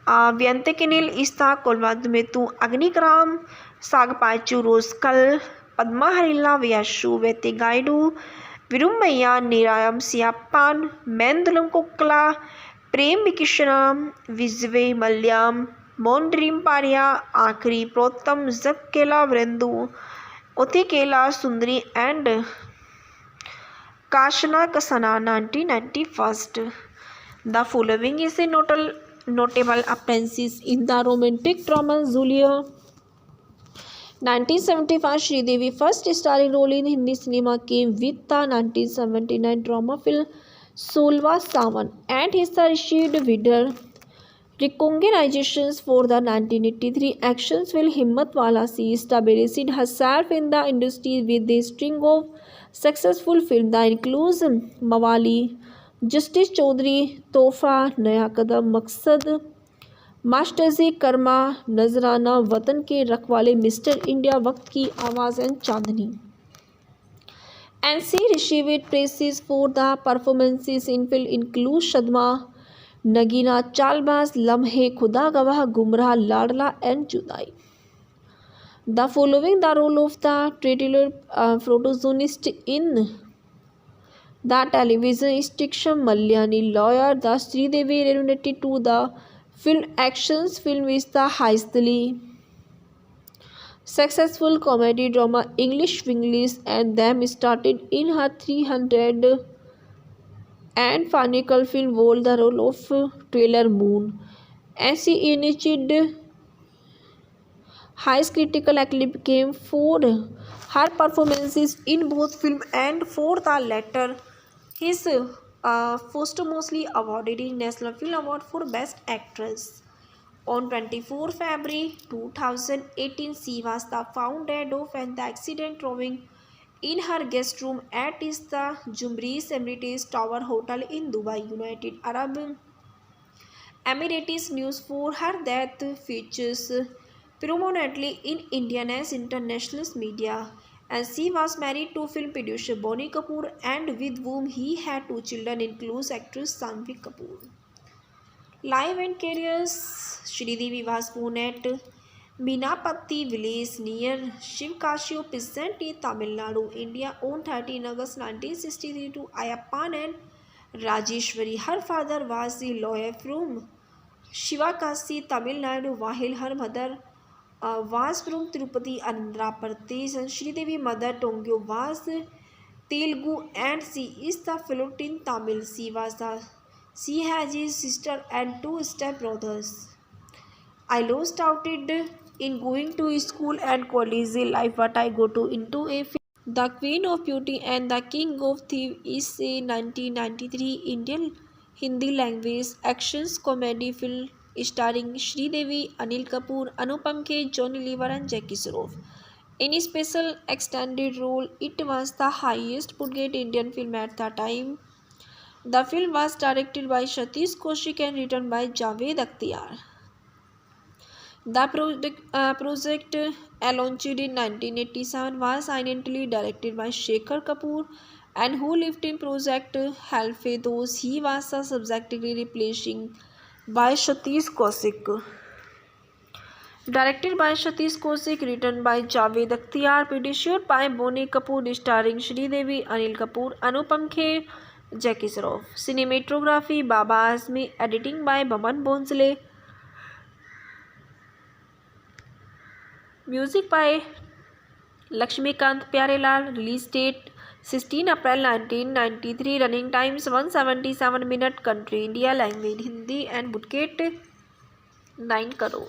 Vyantekinil Ista Kolmadmetu Agnikram Sagpachu Roskal Padma Harila Vyashu Vetigaidu Virumaya Nirayam Siapan Mendalam Kokla प्रेम विकिशनम विजवे मल्याम मोन्ड्रीम पारिया आखरी प्रोत्तम जब केला वृंदु उथिकेला सुंदरी and काशना कसना 1991. The following is a notable appearances in the romantic drama Julia. 1975 Sridevi first starring role in Hindi cinema came with the 1979 drama film Solva Sawan and his received wider recognitions for the 1983 action film Himmat Wala. She established herself in the industry with a string of successful films that includes Mawali, Justice Chaudhary, Tohfa, Naya Kadam, Maqsad, मास्टरजी कर्मा, नजराना, वतन के रखवाले, mister India, वक्त की आवाज़ and Chandni. And she received praises for the performances in film include Shadma, Nagina, Chalbaz, Lamhe, Khuda Gawah, Gumrah, Ladla and Judai. The following the role of the titular protagonist in the television sitcom Malyani Lawyer. The Sridevi related to the film actions film is the highly successful comedy drama English Winglish and them started in her 300 and final film world the role of Taylor Moon, and she initiated high critical acclaim came for her performances in both film and for the latter his posthumously awarded National Film Award for Best Actress. On 24 February 2018, she was found dead of an accident driving in her guest room at the Jumeirah Emirates Tower Hotel in Dubai, United Arab Emirates. News for her death features prominently in Indian and international media, and she was married to film producer Bonnie Kapoor and with whom he had 2 children includes actress Janhvi Kapoor. Life and careers. Sridevi was born at Minapatti village near Shivkashio, present in Tamil Nadu, India on 13 August 1963 to Ayappan and Rajeshwari. Her father was a lawyer from Shivakasi, Tamil Nadu, while her mother was from Tirupati, Andhra Pradesh. And Sridevi mother Tongyo was Telugu and she is the fluent in Tamil. She has a sister and 2 step-brothers. I lost out in going to school and college life, but I go to into a film. The Queen of Beauty and the King of Thieves is a 1993 Indian Hindi language actions comedy film starring Sridevi, Anil Kapoor, Anupam Kher, Johnny Lever and Jackie Shroff. In a special extended role, it was the highest budget Indian film at the time. The film was directed by Satish Kaushik and written by Javed Akhtar. The project launched in 1987 was initially directed by Shekhar Kapoor and who lived in project Halfedos. He was subsequently replacing by Satish Kaushik. Directed by Satish Kaushik, written by Javed Akhtar, produced by Bonnie Kapoor, starring Sridevi, Anil Kapoor, Anupam Kher, Jackie Shroff. Cinematography Baba Azmi, editing by Baman Bhonsle. Music by Lakshmikant Pyarelal. Release date 16 April 1993. Running times 177 minutes. Country India. Language Hindi and budget 9 crore.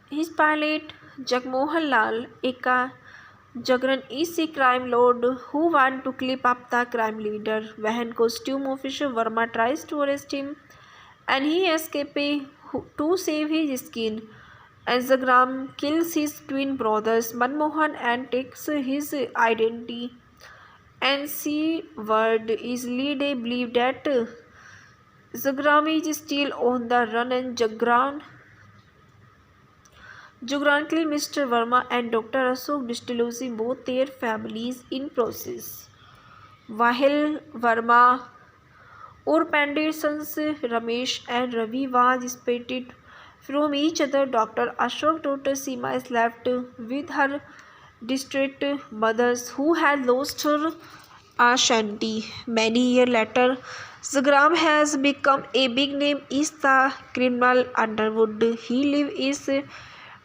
His pilot Jagmohan Lal Eka Jagran is a crime lord who wants to clip up the crime leader. When costume officer Verma tries to arrest him and he escapes to save his skin. As Zagram kills his twin brothers Manmohan and takes his identity. And Seaward is lead believe that Zagram is still on the run and Jagran killed Mr. Verma and Dr. Ashok disclosing both their families in process. While Verma or Pandit sons Ramesh and Ravi was separated from each other, Dr. Ashok's daughter Seema is left with her distraught mothers who had lost her Ashanti. Many years later, Zagram has become a big name in the criminal underworld. He lives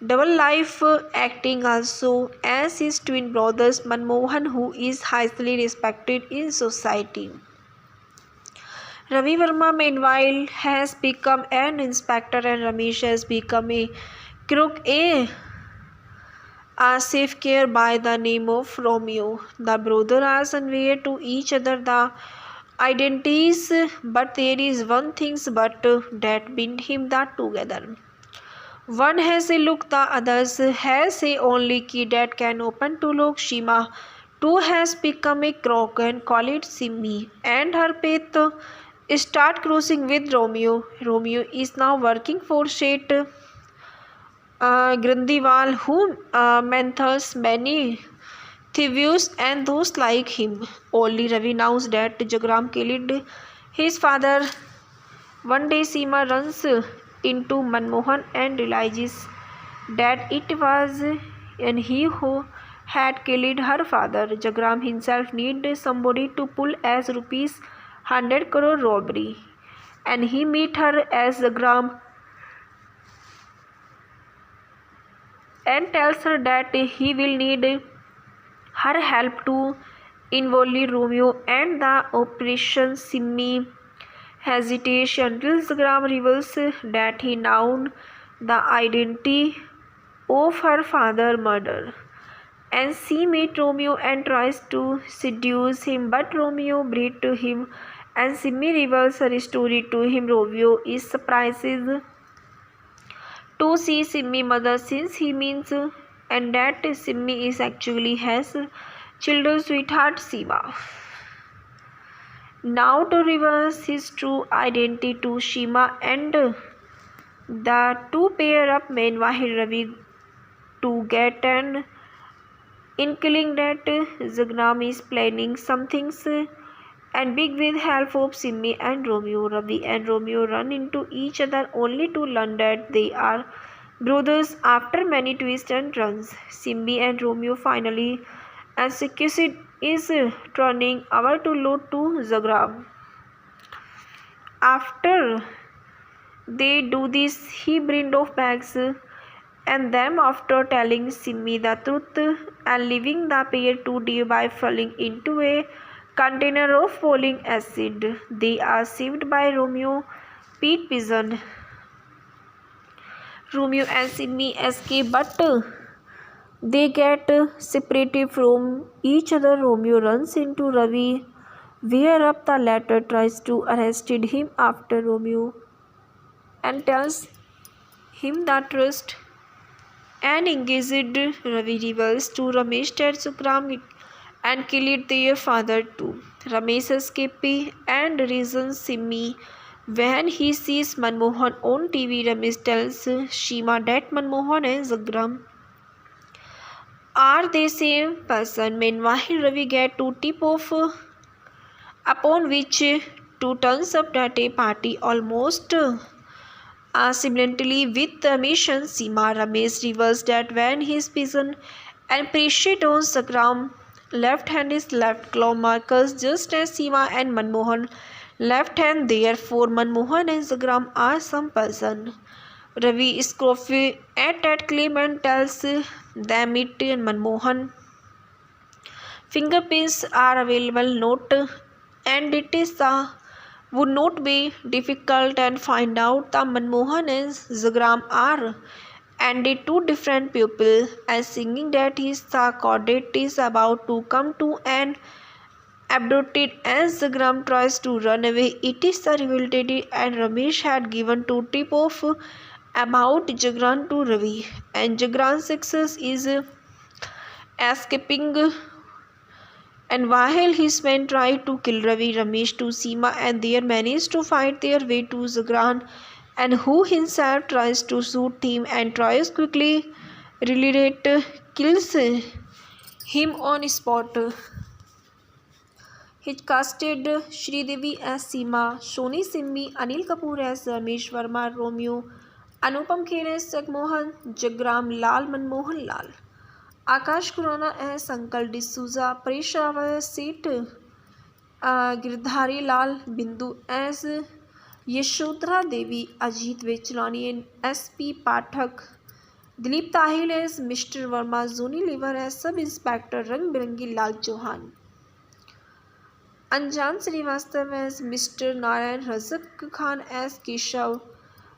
double life acting also as his twin brothers Manmohan, who is highly respected in society. Ravi Verma meanwhile has become an inspector and Ramesh has become a crook, a safe care by the name of Romeo. The brothers are unaware to each other the identities, but there is one thing that bind him together. One has a look, the other has a only key that can open to lock. Shima too has become a crook and call it Simmi, and her path start crossing with Romeo. Romeo is now working for Seth Grindiwal, who mentors many thieves and those like him. Only Ravi knows that Jagram killed his father. One day Seema runs into Manmohan and realizes that it was he who had killed her father. Jagram himself needed somebody to pull as rupees 100 crore robbery, and he meet her as Jagram and tells her that he will need her help to involve Romeo and the operation. Simmi hesitates until Zagram reveals that he knows the identity of her father's murder. And she meets Romeo and tries to seduce him, but Romeo beats him and Simmi reveals her story to him. Romeo is surprised to see Simmi's mother since he means and that Simmi is actually his children's sweetheart Seema. Now to reverse his true identity to Shima, and the two pair up. Meanwhile, Ravi to get an inkling that Zagram is planning some things and big with help of Simmi and Romeo. Ravi and Romeo run into each other only to learn that they are brothers after many twists and turns. Simmi and Romeo finally execute is turning over to load to Zagram. After they do this, he brings off bags and them after telling Simmi the truth and leaving the pair to die by falling into a container of falling acid. They are saved by Romeo Pete Pigeon. Romeo and Simmi escape, but they get separated from each other. Romeo runs into Ravi, where up the latter tries to arrest him after Romeo and tells him the truth and engaged. Ravi reveals to Ramesh that Zagram and killed their father too. Ramesh escapes and reasons Simmi. When he sees Manmohan on TV, Ramesh tells Shima that Manmohan and Zagram are the same person. Meanwhile, Ravi gets to tip off upon which two turns up at a party almost simultaneously with Ramesh and Seema. Ramesh reveals that when his pigeon and appreciate on Zagram left hand is left claw markers just as Seema and Manmohan left hand. Therefore, Manmohan and Zagram are some person. Ravi Scrofe at claim and tells them it Manmohan fingerprints are available note and it is the would not be difficult and find out the Manmohan and Zagram are and the two different people and singing that is the cadet is about to come to an abducted as Zagram tries to run away. It is the revelatory and Ramesh had given to tip off about Jagran to Ravi and Jagran's success is escaping and while his men try to kill Ravi, Ramesh to Seema and they manage to fight their way to Zagran and who himself tries to shoot him and tries quickly relate kills him on spot. He casted Sridevi as Seema, Shoni Simmi, Anil Kapoor as Ramesh Verma, Romeo, Anupam Kher as Jagmohan, Jagram Lal Manmohan Lal. Akash Khurana as Uncle D'Souza, Paresh Rawal as Seth Girdhari Lal, Bindu as Yashodhara Devi, Ajit Vechlani and S.P. Pathak, Dilip Tahil as Mr. Verma, Zuni Liver as Sub Inspector Rang Birangi Lal Chauhan, Anjan Srivastav as Mr. Narayan, Razak Khan as Keshav,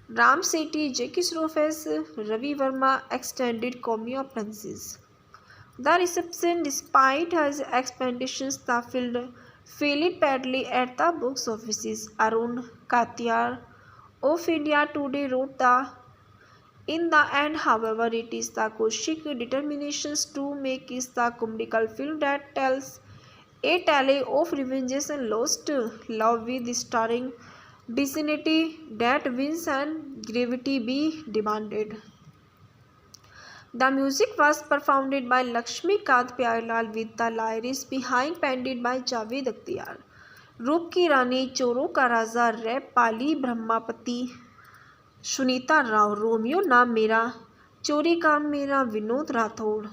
Ram Sethi, Jackie Shroff as Ravi Verma, extended cameo appearances. The reception, despite his expectations, the film failed badly at the box offices. Arun Katiyar of India Today wrote that in the end, however, it is the Kaushik determinations to make is the comedical film that tells a tale of revenges and lost love with starring dignity that wins and gravity be demanded. The music was performed by Lakshmi Kant Pyarelal with the lyrics behind penned by Javed Akhtar. रूप की रानी, चोरों का राजा, rap पाली ब्रह्मापति, Sunita Rao, Romeo नाम मेरा, चोरी काम मेरा, विनोद राठौड़,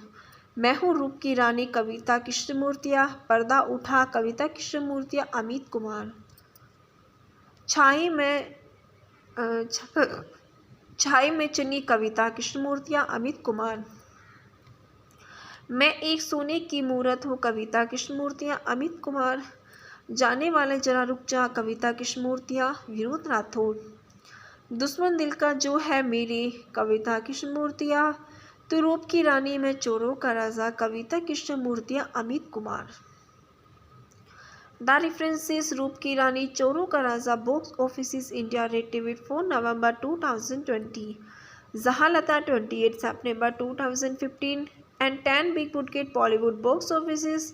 मैं हूँ रूप की रानी, कविता कृष्णमूर्तिया, पर्दा उठा, कविता कृष्णमूर्तिया, अमित कुमार, छाई में चनी, कविता कृष्णमूर्तिया, अमित कुमार, मैं एक सोने की मूरत हूँ, कविता कृष्णमूर्तिया, अमित कुमार, जाने वाले जरा रुक जा, कविता कृष्णमूर्तिया, विनोद राठौड़, दुश्मन दिल का जो है मेरे, कविता कृष्णमूर्तिया, तो रूप की रानी में चोरों का राजा, कविता कृष्णमूर्तिया, अमित कुमार. The references रूप की रानी, चोरों का राजा box offices India rated 4 November 2020, Zahalata 28 September 2015 and 10 Big Budget Bollywood box offices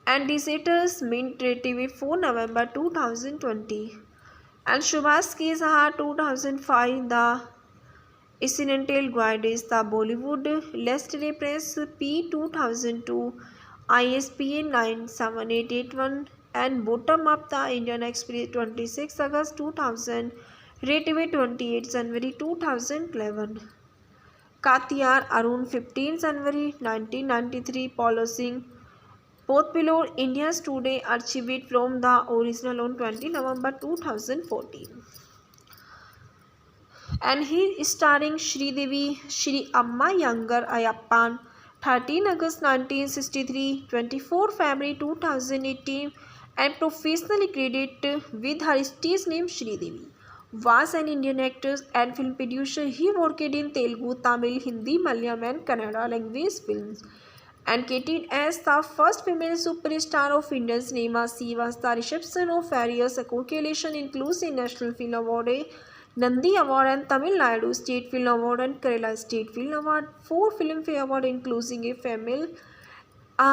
and Deserters Mint rated 4 November 2020 and Shubhas K. Saha 2005 The Incidental Guides The Bollywood List Press P 2002 ISBN 97881 and Bottom Up The Indian Express 26 August 2000 rated 28 January 2011 Katiyar Arun 15 January 1993 Polo Singh both below India's Today archived from the original on 20 November 2014 and he is starring Sridevi Shri Amma Younger Ayappan 13 August 1963, 24 February 2018 and professionally credited with her stage name Sridevi. Was an Indian actor and film producer. He worked in Telugu, Tamil, Hindi, Malayalam and Kannada language films and catered as the first female superstar of Indian cinema. She was the reception of various accolades including National Film Award, Nandi Award and Tamil Nadu State Film Award and Kerala State Film Award, 4 Filmfare Award including a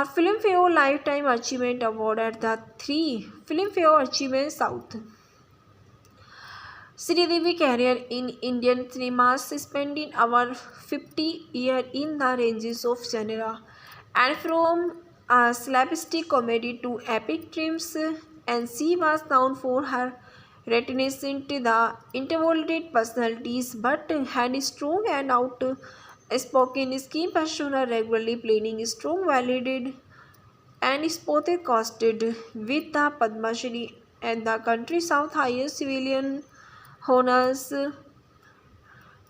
Filmfare Lifetime Achievement Award at the 3 Filmfare Achievement South. Sridevi's career in Indian cinemas spending over 50 years in the ranges of genre and from slapstick comedy to epic triumphs and she was known for her reticent the introverted personalities but had strong and outspoken skin persona regularly playing strong validated and spotted costed with the Padma Shri and the country's South highest civilian honors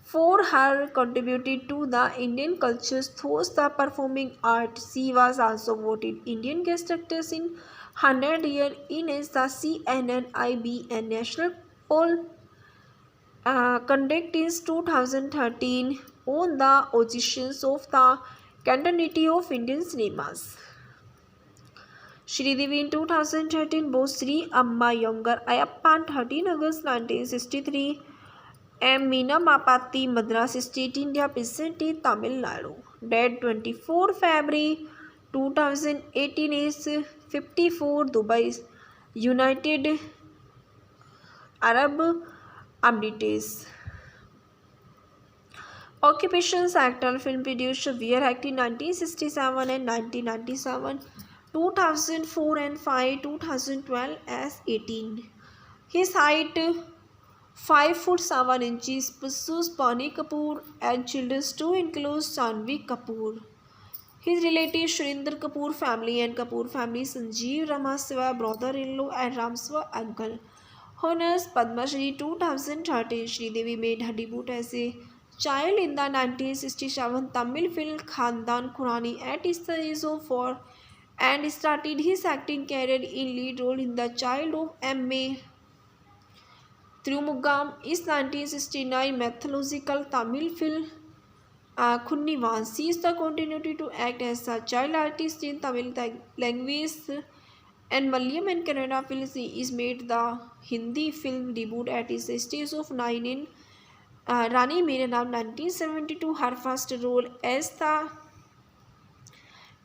For her contributed to the Indian culture through the performing arts. She was also voted Indian Guest Actress in 100 Year in as the CNNIB National Poll conduct in 2013 on the auditions of the continuity of Indian cinemas. Sridevi in 2013 bore Sri Amma Younger Ayappa on 13 August 1963 and Meena Mapati Madras State India presented Tamil Nadu. Dead 24 February 2018 is 54 Dubai United Arab Emirates. Occupations actor, film producer, were acting 1967 and 1997, 2004 and 5, 2012 as 18. His height 5 foot 7 inches, pursues Bonnie Kapoor and children to include Janhvi Kapoor. His relatives Surinder Kapoor family and Kapoor family, Sanjeev Ramaswamy brother-in-law and Ramswamy uncle. Honors Padma Shri 2013. Sridevi made her debut as a child in the 1967 Tamil film Khandan Khurani at the age of 4 and started his acting career in lead role in the child of M.A. Thirumugam is 1969 mythological Tamil film Khunnivan. She is the continuity to act as a child artist in Tamil language and Malayalam and Kannada films. She is made the Hindi film debut at the stage of 9 in Rani Mere Naam 1972. Her first role as the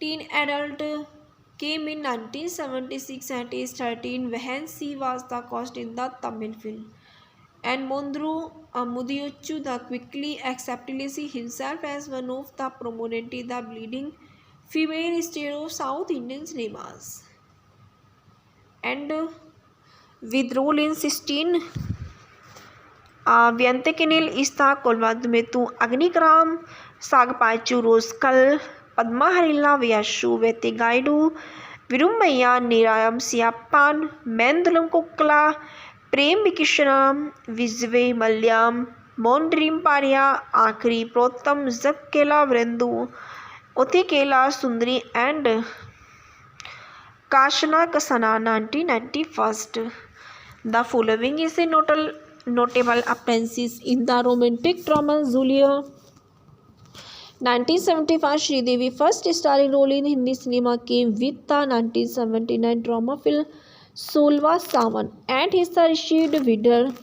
teen adult came in 1976 at age 13 when she was the cast in the Tamil film. And Mondru Mudiyuchu the quickly accepted himself as one of the prominent the leading female star of South Indian cinemas. And with role in 16 Vyantakinil Ista Kolmadmetu Agnikram Sagpachu Roskal Padma Harila Vyashu Vetigaidu Virumaya Nirayam Siapan Mendulam Kukla प्रेम विकिशनाम विजय मल्याम मोन्ड्रीम पारिया आखरी प्रोत्तम जग केला वृंदु उथिकेला सुंदरी and काशना कसना 1991. The following is a notable appearances in the romantic drama Julia. 1975 Sridevi first starring role in Hindi cinema came with the 1979 drama film Solva Sawan and his received wider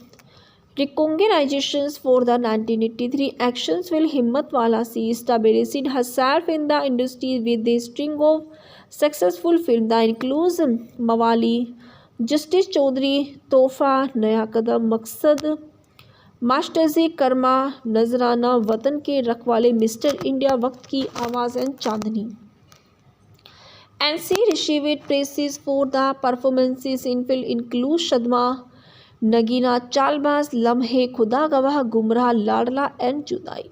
recognitions for the 1983 action film Himmat Wala. She established herself in the industry with a string of successful films that includes Mawali, Justice Chaudhary, Tohfa, Naya Kadam, Maqsad, मास्टरजी कर्मा, नजराना, वतन के रखवाले, mister India, वक्त की आवाज़ and Chandni. And she received praises for the performances in film include Shadma, Nagina, Chalbaz, Lamhe, Khuda Gawah, Gumrah, Ladla and Judai.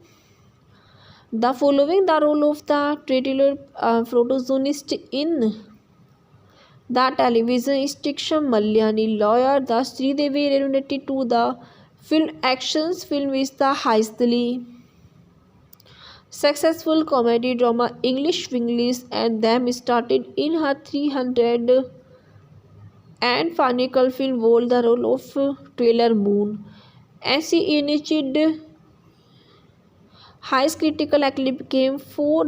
The following the role of the titular protagonist in the television sitcom Malyani Lawyer. The Sridevi related to the film actions film is the highly successful comedy drama English Winglish and them started in her 300 and Farnical film hold the role of Taylor Moon and she initiated high critical acclaim came for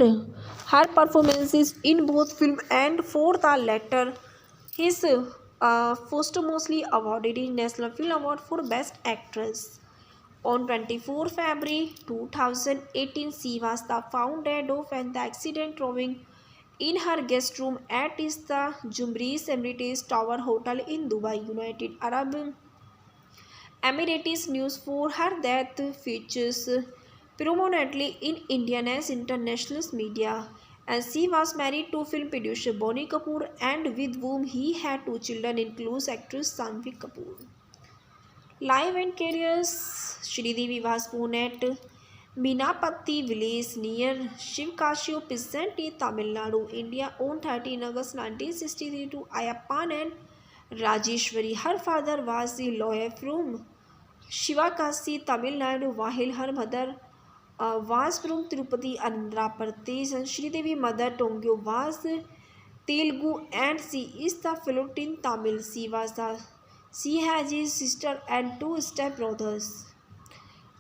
her performances in both film and for the latter his posthumously awarded in National Film Award for Best Actress. On 24 February 2018, she was found dead of an accident rowing in her guest room at the Jumeirah Emirates Tower Hotel in Dubai, United Arab Emirates. News for her death features prominently in Indian and international media. And she was married to film producer Bonnie Kapoor and with whom he had 2 children includes actress Janhvi Kapoor. Life and careers. Sridevi was born at Minapatti village near Shivkashio, present in Tamil Nadu, India on 13 August 1963 to Ayappan and Rajeshwari. Her father was a lawyer from Shivakasi, Tamil Nadu, while her mother was from Tirupati, Andhra Pradesh, and Sridevi mother Tongyo was Telugu, and she is the fluent in Tamil. She has a sister and two step-brothers.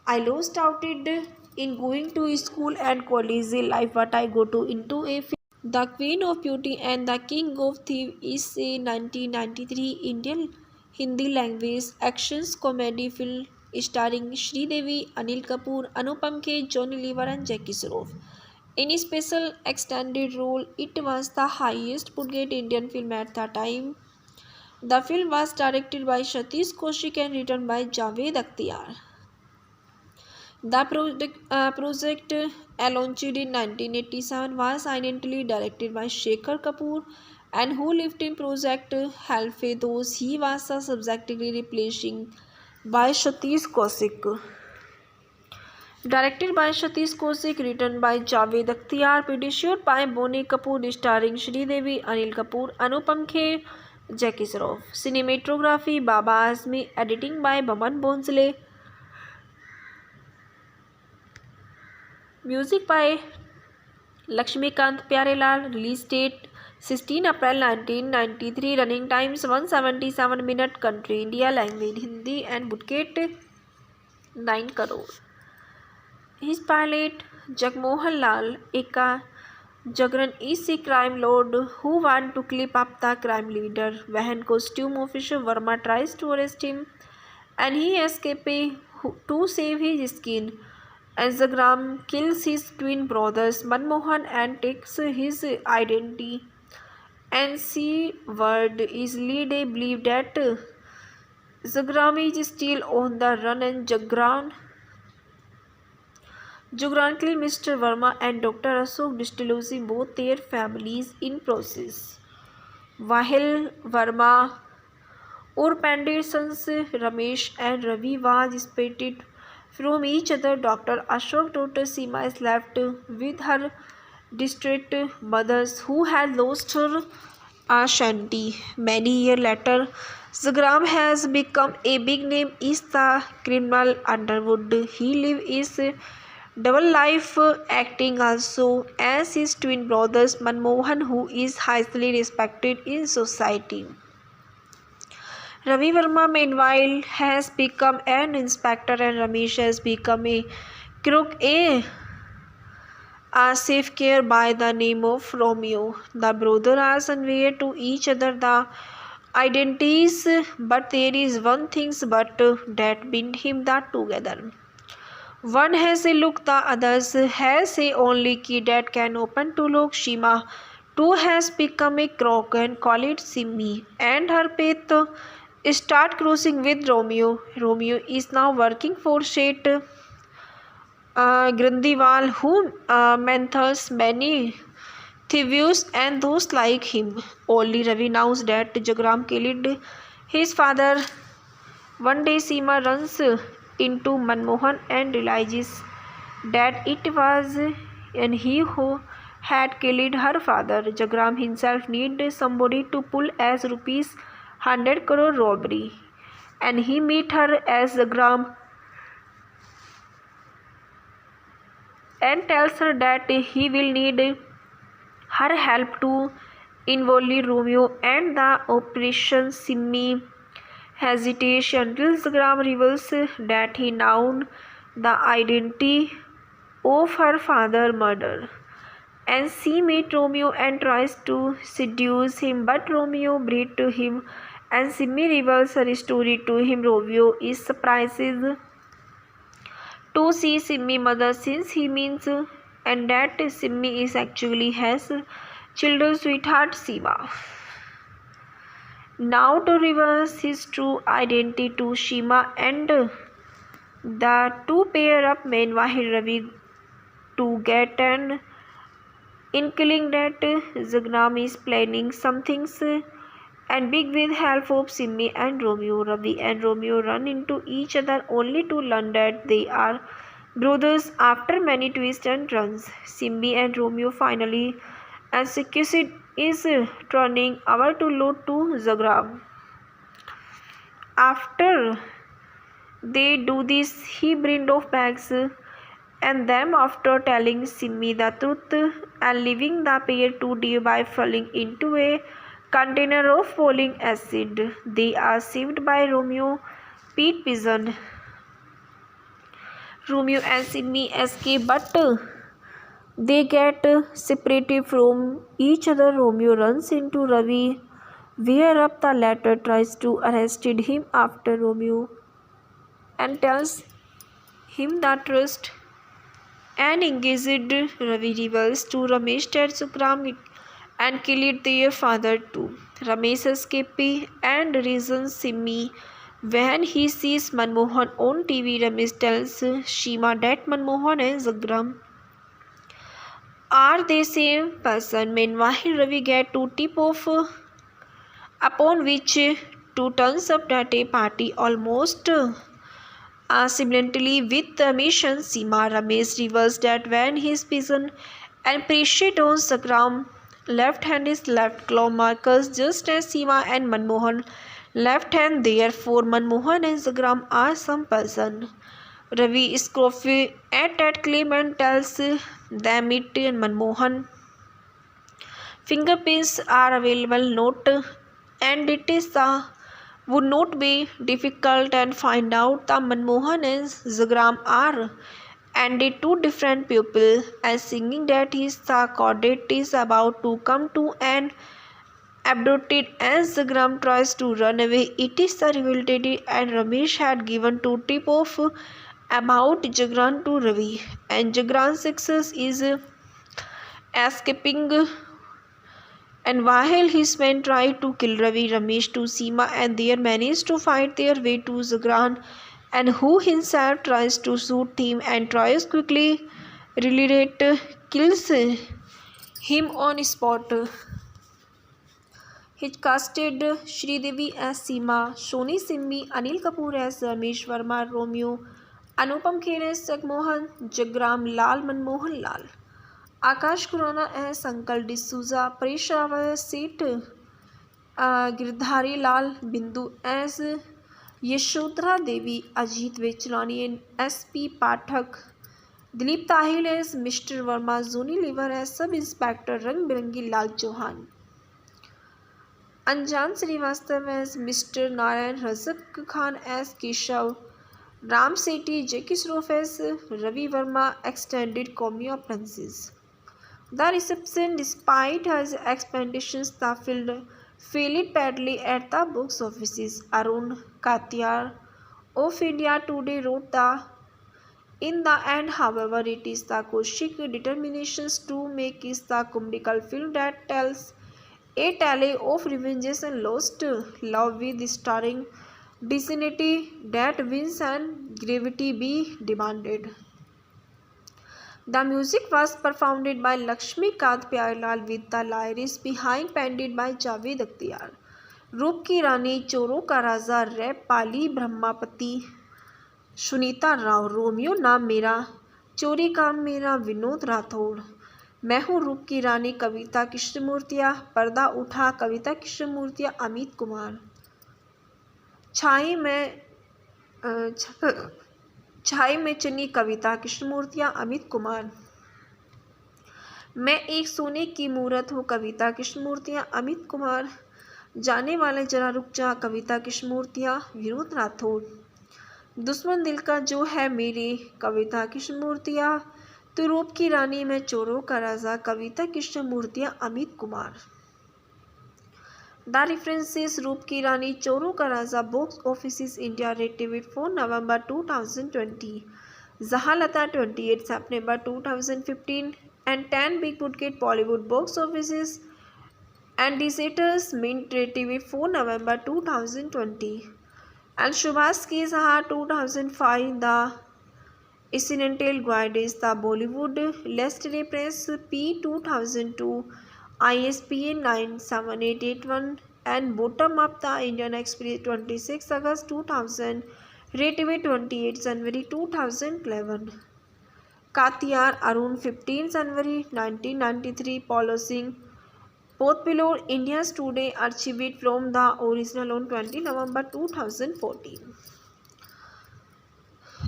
I lost out in going to school and college life, but I go to into a film. The Queen of Beauty and the King of Thieves is a 1993 Indian Hindi language action comedy film starring Sridevi, Anil Kapoor, Anupam Kher, Johnny Lever and Jackie Shroff. In a special extended role, it was the highest budget Indian film at the time. The film was directed by Satish Kaushik and written by Javed Akhtar. The project, launched in 1987, was initially directed by Shekhar Kapoor, and who lived in Project Halfedos. He was subsequently replacing by Satish Kaushik. Directed by Satish Kaushik, written by Javed Akhtar, produced by Bonnie Kapoor, starring Sridevi, Anil Kapoor, Anupam Kher, Jackie Shroff. Cinematography Baba Azmi, editing by Baman Bhonsle. Music by Lakshmikant Pyarelal. Release date 16 April 1993. Running times 177 minutes. Country India. Language Hindi and budget 9 crore. His pilot Jagmohan Lal Eka Jagran is a crime lord who wants to clip up the crime leader. When costume officer Verma tries to arrest him and he escapes to save his skin. Zagram kills his twin brothers Manmohan and takes his identity. And Word is lead a believe that Zagram is still on the run, and Jagran killed Mr. Verma and Dr. Ashok, disclosing both their families in process. While Verma or Pandey sons Ramesh and Ravi was separated from each other, Dr. Ashok's daughter Seema is left with her distraught mother who had lost her Ashanti. Many years later, Zagram has become a big name in the criminal underworld. He lives a double life, acting also as his twin brothers Manmohan, who is highly respected in society. Ravi Verma, meanwhile, has become an inspector, and Ramesh has become a crook, a safe care by the name of Romeo. The brothers are unaware to each other the identities, but there is one thing that bind him that together. One has a look, the other has a only key that can open to lock. Shima too has become a crook and call it Simmi, and her path start crossing with Romeo. Romeo is now working for Seth Grindiwal, who mentors many thieves and those like him. Only Ravi knows that Jagram killed his father. One day Seema runs into Manmohan and realizes that it was and he who had killed her father. Jagram himself needed somebody to pull as rupees 100 crore robbery, and he meet her as Jagram and tells her that he will need her help to involve Romeo and the operation. Simmi hesitates until Zagram reveals that he knows the identity of her father's murder. And she meets Romeo and tries to seduce him, but Romeo beats him, and Simmi reveals her story to him. Romeo is surprised to see Simmi's mother, since he means and that Simmi is actually his children's sweetheart Seema. Now to reverse his true identity to Shima, and the two pair up. Meanwhile, Ravi to get an inkling that Zagram is planning some things and big with help of Simmi and Romeo. Ravi and Romeo run into each other only to learn that they are brothers after many twists and turns. Simmi and Romeo finally executed is turning over to load to Zagram. After They do this, he bring off bags and them after telling Simmi the truth and leaving the pair to die by falling into a container of folic acid. They are saved by Romeo, Pete Pigeon. Romeo and Simmi escape, but they get separated from each other. Romeo runs into Ravi, where up the latter tries to arrest him after Romeo and tells him the truth and engaged Ravi rebels to Ramesh at Sukram and killed their father too. Ramesh escapes and reasons Simmi. When he sees Manmohan on TV, Ramesh tells Shima that Manmohan and Zagram are the same person. Meanwhile, Ravi get to tip off upon which two turns up at a party almost simultaneously with Ramesh and Seema. Ramesh reveals that when his pigeon and Precious on Sakram left hand is left claw markers just as Seema and Manmohan left hand, therefore Manmohan and Sakram are some person. Ravi scoffs at that claim and tells them it and Manmohan fingerprints are available note and it is would not be difficult and find out the Manmohan and Zagram are and the two different people and singing that his cadet is about to come to an abducted and Zagram tries to run away. It is the revelatory and Ramesh had given to tip off about Jagran to Ravi and Jagran's success is escaping. And while his men try to kill Ravi, Ramesh to Seema and they manage to fight their way to Zagran and who himself tries to shoot him and tries quickly relate kills him on spot. He casted Sridevi as Seema, Shoni Simmi, Anil Kapoor as Ramesh Verma, Romeo, Anupam Kher as Jagmohan, Jagram Lal, Manmohan Lal. Akash Khurana as Uncle D'Souza, Paresh Rawal as Seth Girdhari Lal, Bindu as Yashodhara Devi, Ajit Vechlani and S.P. Pathak, Dilip Tahil as Mr. Verma, Zuni Liver as Sub Inspector Rang Birangi Lal Chauhan, Anjan Srivastav as Mr. Narayan, Razak Khan as Keshav, Ram Sethi, Jackie Shroff as Ravi Verma, extended cameo appearances. The reception, despite his expectations, the film failed badly at the box offices. Arun Katiyar of India Today wrote in the end, however, it is the Kaushik determinations to make is the comedical film that tells a tale of revenges and lost love with starring dignity that wins and gravity be demanded. The music was performed by Lakshmi Kant Pyarelal with the lyrics behind penned by Javed Akhtar. रूप की रानी, चोरों का राजा, rap, पाली ब्रह्मापति, Sunita Rao, Romeo नाम मेरा, चोरी काम मेरा, विनोद राठौड़, मैं हूँ रूप की रानी, कविता कृष्णमूर्तिया, पर्दा उठा, कविता कृष्णमूर्तिया, अमित कुमार, छाई में चनी, कविता कृष्णमूर्तिया, अमित कुमार, मैं एक सोने की मूरत हूँ, कविता कृष्णमूर्तिया, अमित कुमार, जाने वाले जरा रुक जा, कविता कृष्णमूर्तिया, विनोद राठौड़, दुश्मन दिल का जो है मेरे, कविता कृष्णमूर्तिया, तो रूप की रानी, मैं चोरों का राजा, कविता कृष्णमूर्तिया, अमित कुमार. The references रूप की रानी, चोरों का राजा box offices India rated 4 November 2020, Zahalata 28 September 2015 and 10 Big Budget Bollywood box offices and Deserters Mint rated 4 November 2020 and Shubhas Ki Saha 2005. The Incidental Guide is the Bollywood List Reference P 2002 ISBN 97881 and Bottom Up the Indian Express 26 August 2000 rated 28 January 2011. Katiyar Arun 15 January 1993 Polo Singh both below India's Today archived from the original on 20 November 2014.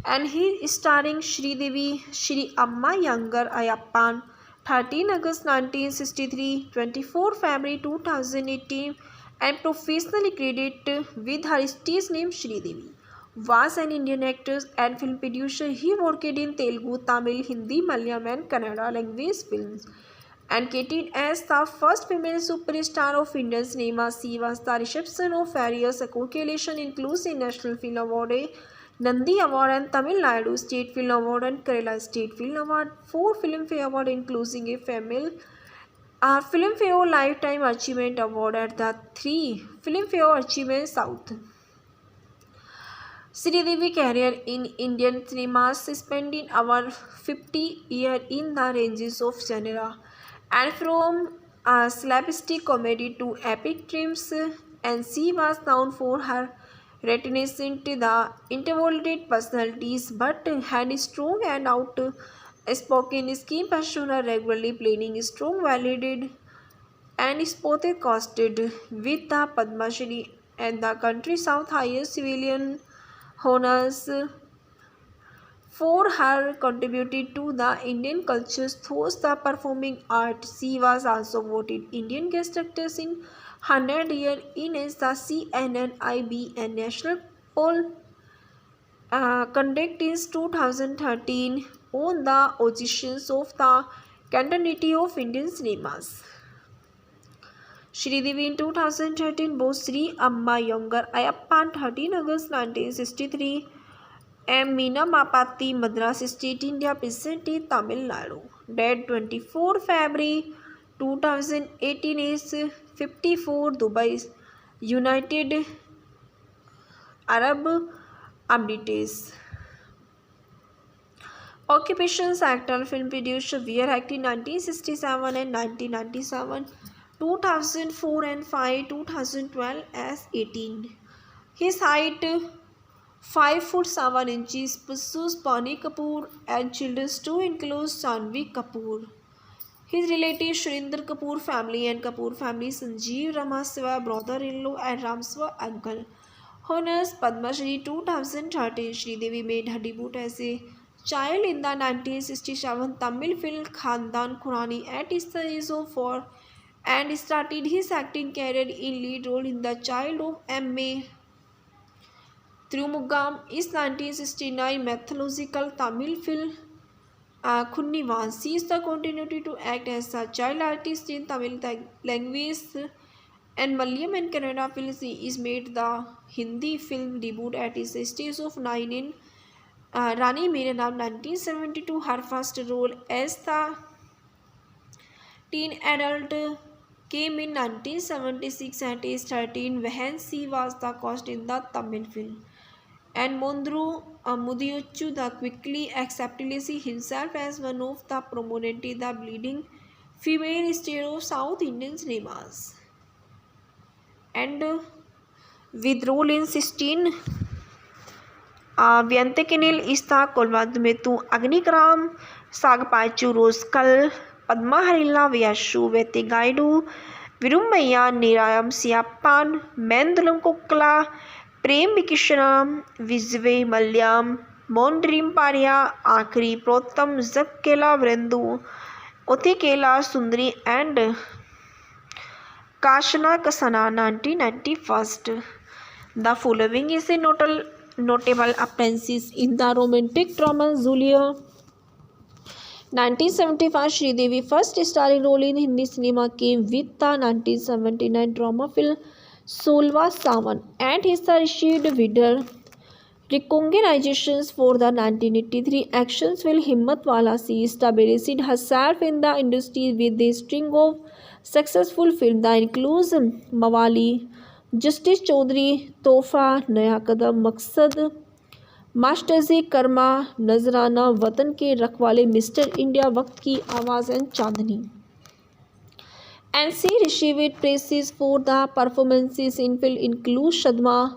and he is starring Shri Amma Younger Ayappan, 13 August 1963, 24 February 2018, and professionally credited with her stage name Devi. Was an Indian actor and film producer. He worked in Telugu, Tamil, Hindi, Malayalam, and Kannada language films, and credited as the first female superstar of Indian cinema. She was the reception of various accolades including National Film Award, Nandi Award, and Tamil Nadu State Film Award and Kerala State Film Award, 4 Filmfare Award including a Filmfare Lifetime Achievement Award at the 3 Filmfare Achievement South. Sridevi's career in Indian cinemas spending over 50 years in the ranges of genre, and from slapstick comedy to epic triumphs, and she was known for her reticent the introverted personalities, but had strong and outspoken skin persona, regularly playing strong, validated, and spotted costed with the Padma Shri and the country's South highest civilian honors for her contributed to the Indian culture through the performing arts. She was also voted Indian Guest Actress in 100 years in as the CNNIB National Poll conducted in 2013 on the auditions of the continuity of Indian cinemas. Sridevi in 2013 bore Sri Amma Younger Ayappan, 13 August 1963, and Meena Mapati, Madras State, India, present Tamil Nadu. Dead 24 February 2018 is 54, Dubai, United Arab Emirates. Occupations: actor, film producer, were active 1967 and 1997. 2004 and 5, 2012 as 18. His height 5 foot 7 inches, pursues Pani Kapoor, and children to include Sanvi Kapoor. His relatives Shrinder Kapoor family and Kapoor family, Sanjeev Ramaswamy brother-in-law and Ramswamy uncle. Honors: Padma Shri 2013. Sridevi made her debut as a child in the 1967 Tamil film Khandan Khurani at the age of 4, and started his acting career in lead role in The Child of M.A. Thirumugam is 1969 mythological Tamil film Khunnivan. She is the continuity to act as a child artist in Tamil language and Malayalam and Kannada films. She is made the Hindi film debut at his stage of 9 in Rani Mere Naam 1972. Her first role as the teen adult came in 1976 at age 13 when she was the cast in the Tamil film. And Mondru Mudiyuchu the quickly accepted himself as one of the prominent the leading female star of South Indian cinemas. And with role in 16 Vyantakinil Ista Kolmadmetu Agnikram Sagpachu Roskal Padma Harila Vyashu Vetigaidu Virumaya Nirayam Siapan Mendalam Kokla Prem Vikishanam Vizve Malyam Mondrim Parya Akri Protam Zakela Vrendu Othikela Sundri and Kashana Kasana 1991. The following is a notable appearances in the romantic drama Zulia. 1975 Sridevi first starring role in Hindi cinema came with the 1979 drama film Solva Sawan, and he received video recognitions for the 1983 action film Himmat Wala. She established herself in the industry with a string of successful films that includes Mawali, Justice Chaudhary, Tohfa, Naya Kadam, Maqsad, मास्टरजी कर्मा, नजराना, वतन के रखवाले, mister India, वक्त की आवाज़ and Chandni. And she received praises for the performances in film include Shadma,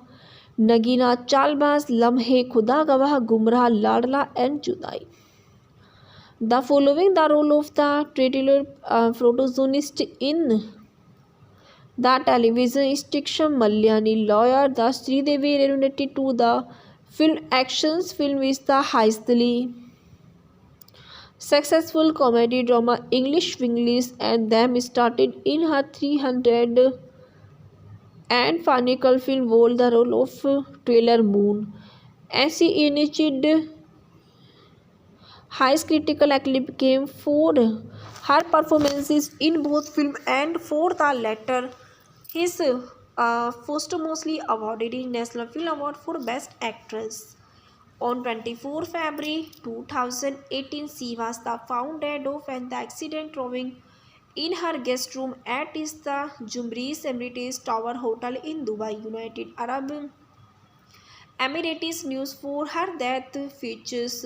Nagina, Chalbaz, Lamhe, Khuda Gawah, Gumrah, Ladla, and Judai. The following the role of the titular protagonist in the television sitcom Malyani Lawyer. The Sridevi reunited to the film actions film is the highly successful comedy drama English Winglish and them started in her 300 and Farnical film wore the role of Taylor Moon. As she initiated high critical acclaim came for her performances in both film and for the latter. His posthumously awarded National Film Award for Best Actress. On 24 February 2018, she was the found dead of an accident rowing in her guest room at the Jumeirah Emirates Tower Hotel in Dubai, United Arab Emirates. News for her death features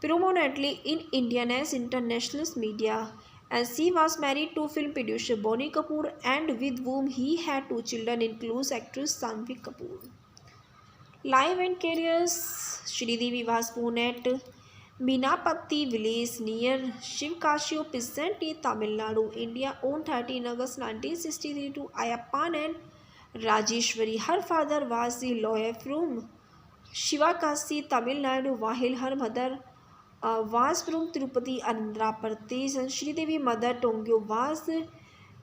prominently in Indian and international media, and she was married to film producer Bonnie Kapoor and with whom he had two children, including actress Janhvi Kapoor. Life and careers. Sridevi was born at Minapatti village near Shivkashio Peasant, Tamil Nadu, India on 13 August 1963 to Ayappan and Rajeshwari. Her father was a lawyer from Shivakasi, Tamil Nadu, while her mother was from Tirupati, Andhra Pradesh. And Sridevi mother Tongyo was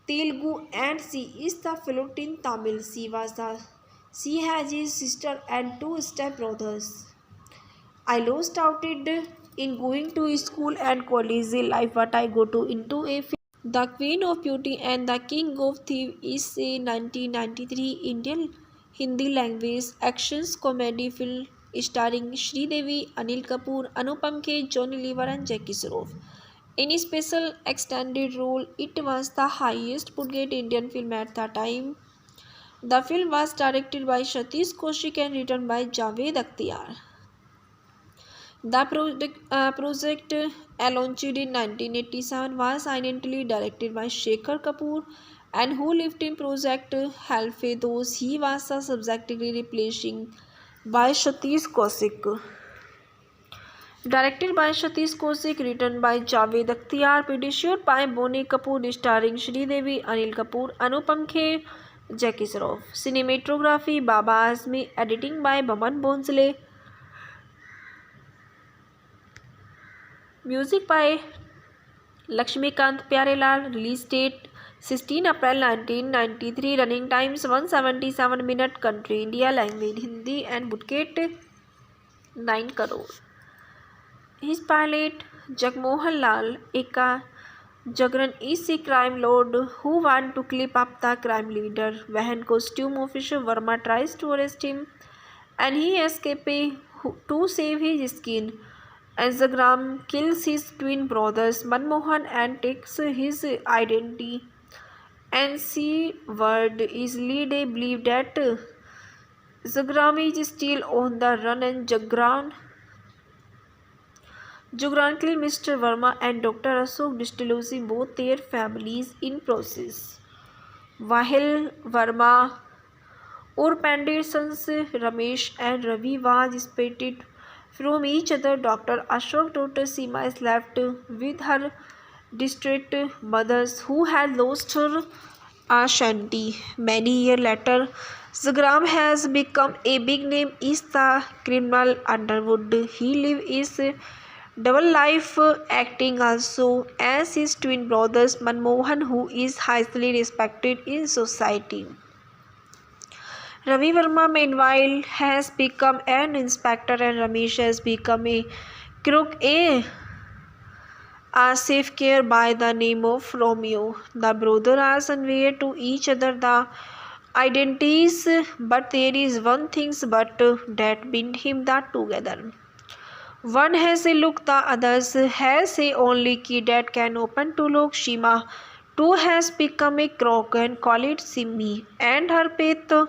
Telugu and she is the fluent in Tamil. She has a sister and two stepbrothers. I lost out in going to school and college life, but I go to into a film. The Queen of Beauty and the King of Thieves is a 1993 Indian Hindi language actions comedy film starring Sridevi, Anil Kapoor, Anupam Kher, Johnny Lever and Jackie Shroff. In a special extended role, it was the highest budget Indian film at the time. The film was directed by Satish Kaushik and written by Javed Akhtar. The project launched in 1987 was initially directed by Shekhar Kapoor and who lived in Project Halfedos. He was subsequently replacing by Satish Kaushik. Directed by Satish Kaushik, written by Javed Akhtar, produced by Bonnie Kapoor, starring Sridevi, Anil Kapoor, Anupam Kher, Jackie Shroff. Cinematography Baba Azmi, editing by Baman Bhonsle. Music by Lakshmikant Pyarelal. Release date 16 April 1993. Running times 177 minutes. Country India. Language Hindi and budget 9 crore. His pilot Jagmohan Lal Eka Jagran is a crime lord who wants to clip up the crime leader. When costume officer Verma tries to arrest him and he escapes to save his skin. As Zagram kills his twin brothers Manmohan and takes his identity. And Word is lead a believe that Zagram is still on the run and Jagran killed Mr. Verma and Dr. Ashok disclosing both their families in process. While Verma or Pandey sons Ramesh and Ravi was separated from each other, Dr. Ashok's daughter Seema is left with her distraught mothers who had lost her Shanti. Many years later, Zagram has become a big name in the criminal underworld. He lives his double life acting also as his twin brothers Manmohan, who is highly respected in society. Ravi Verma meanwhile has become an inspector and Ramesh has become a crook, a safe care by the name of Romeo. The brothers are unaware to each other the identities, but there is one thing that bind him that together. One has a look, the other has a only key that can open to lock. Shima too has become a crook and call it Simmi, and her path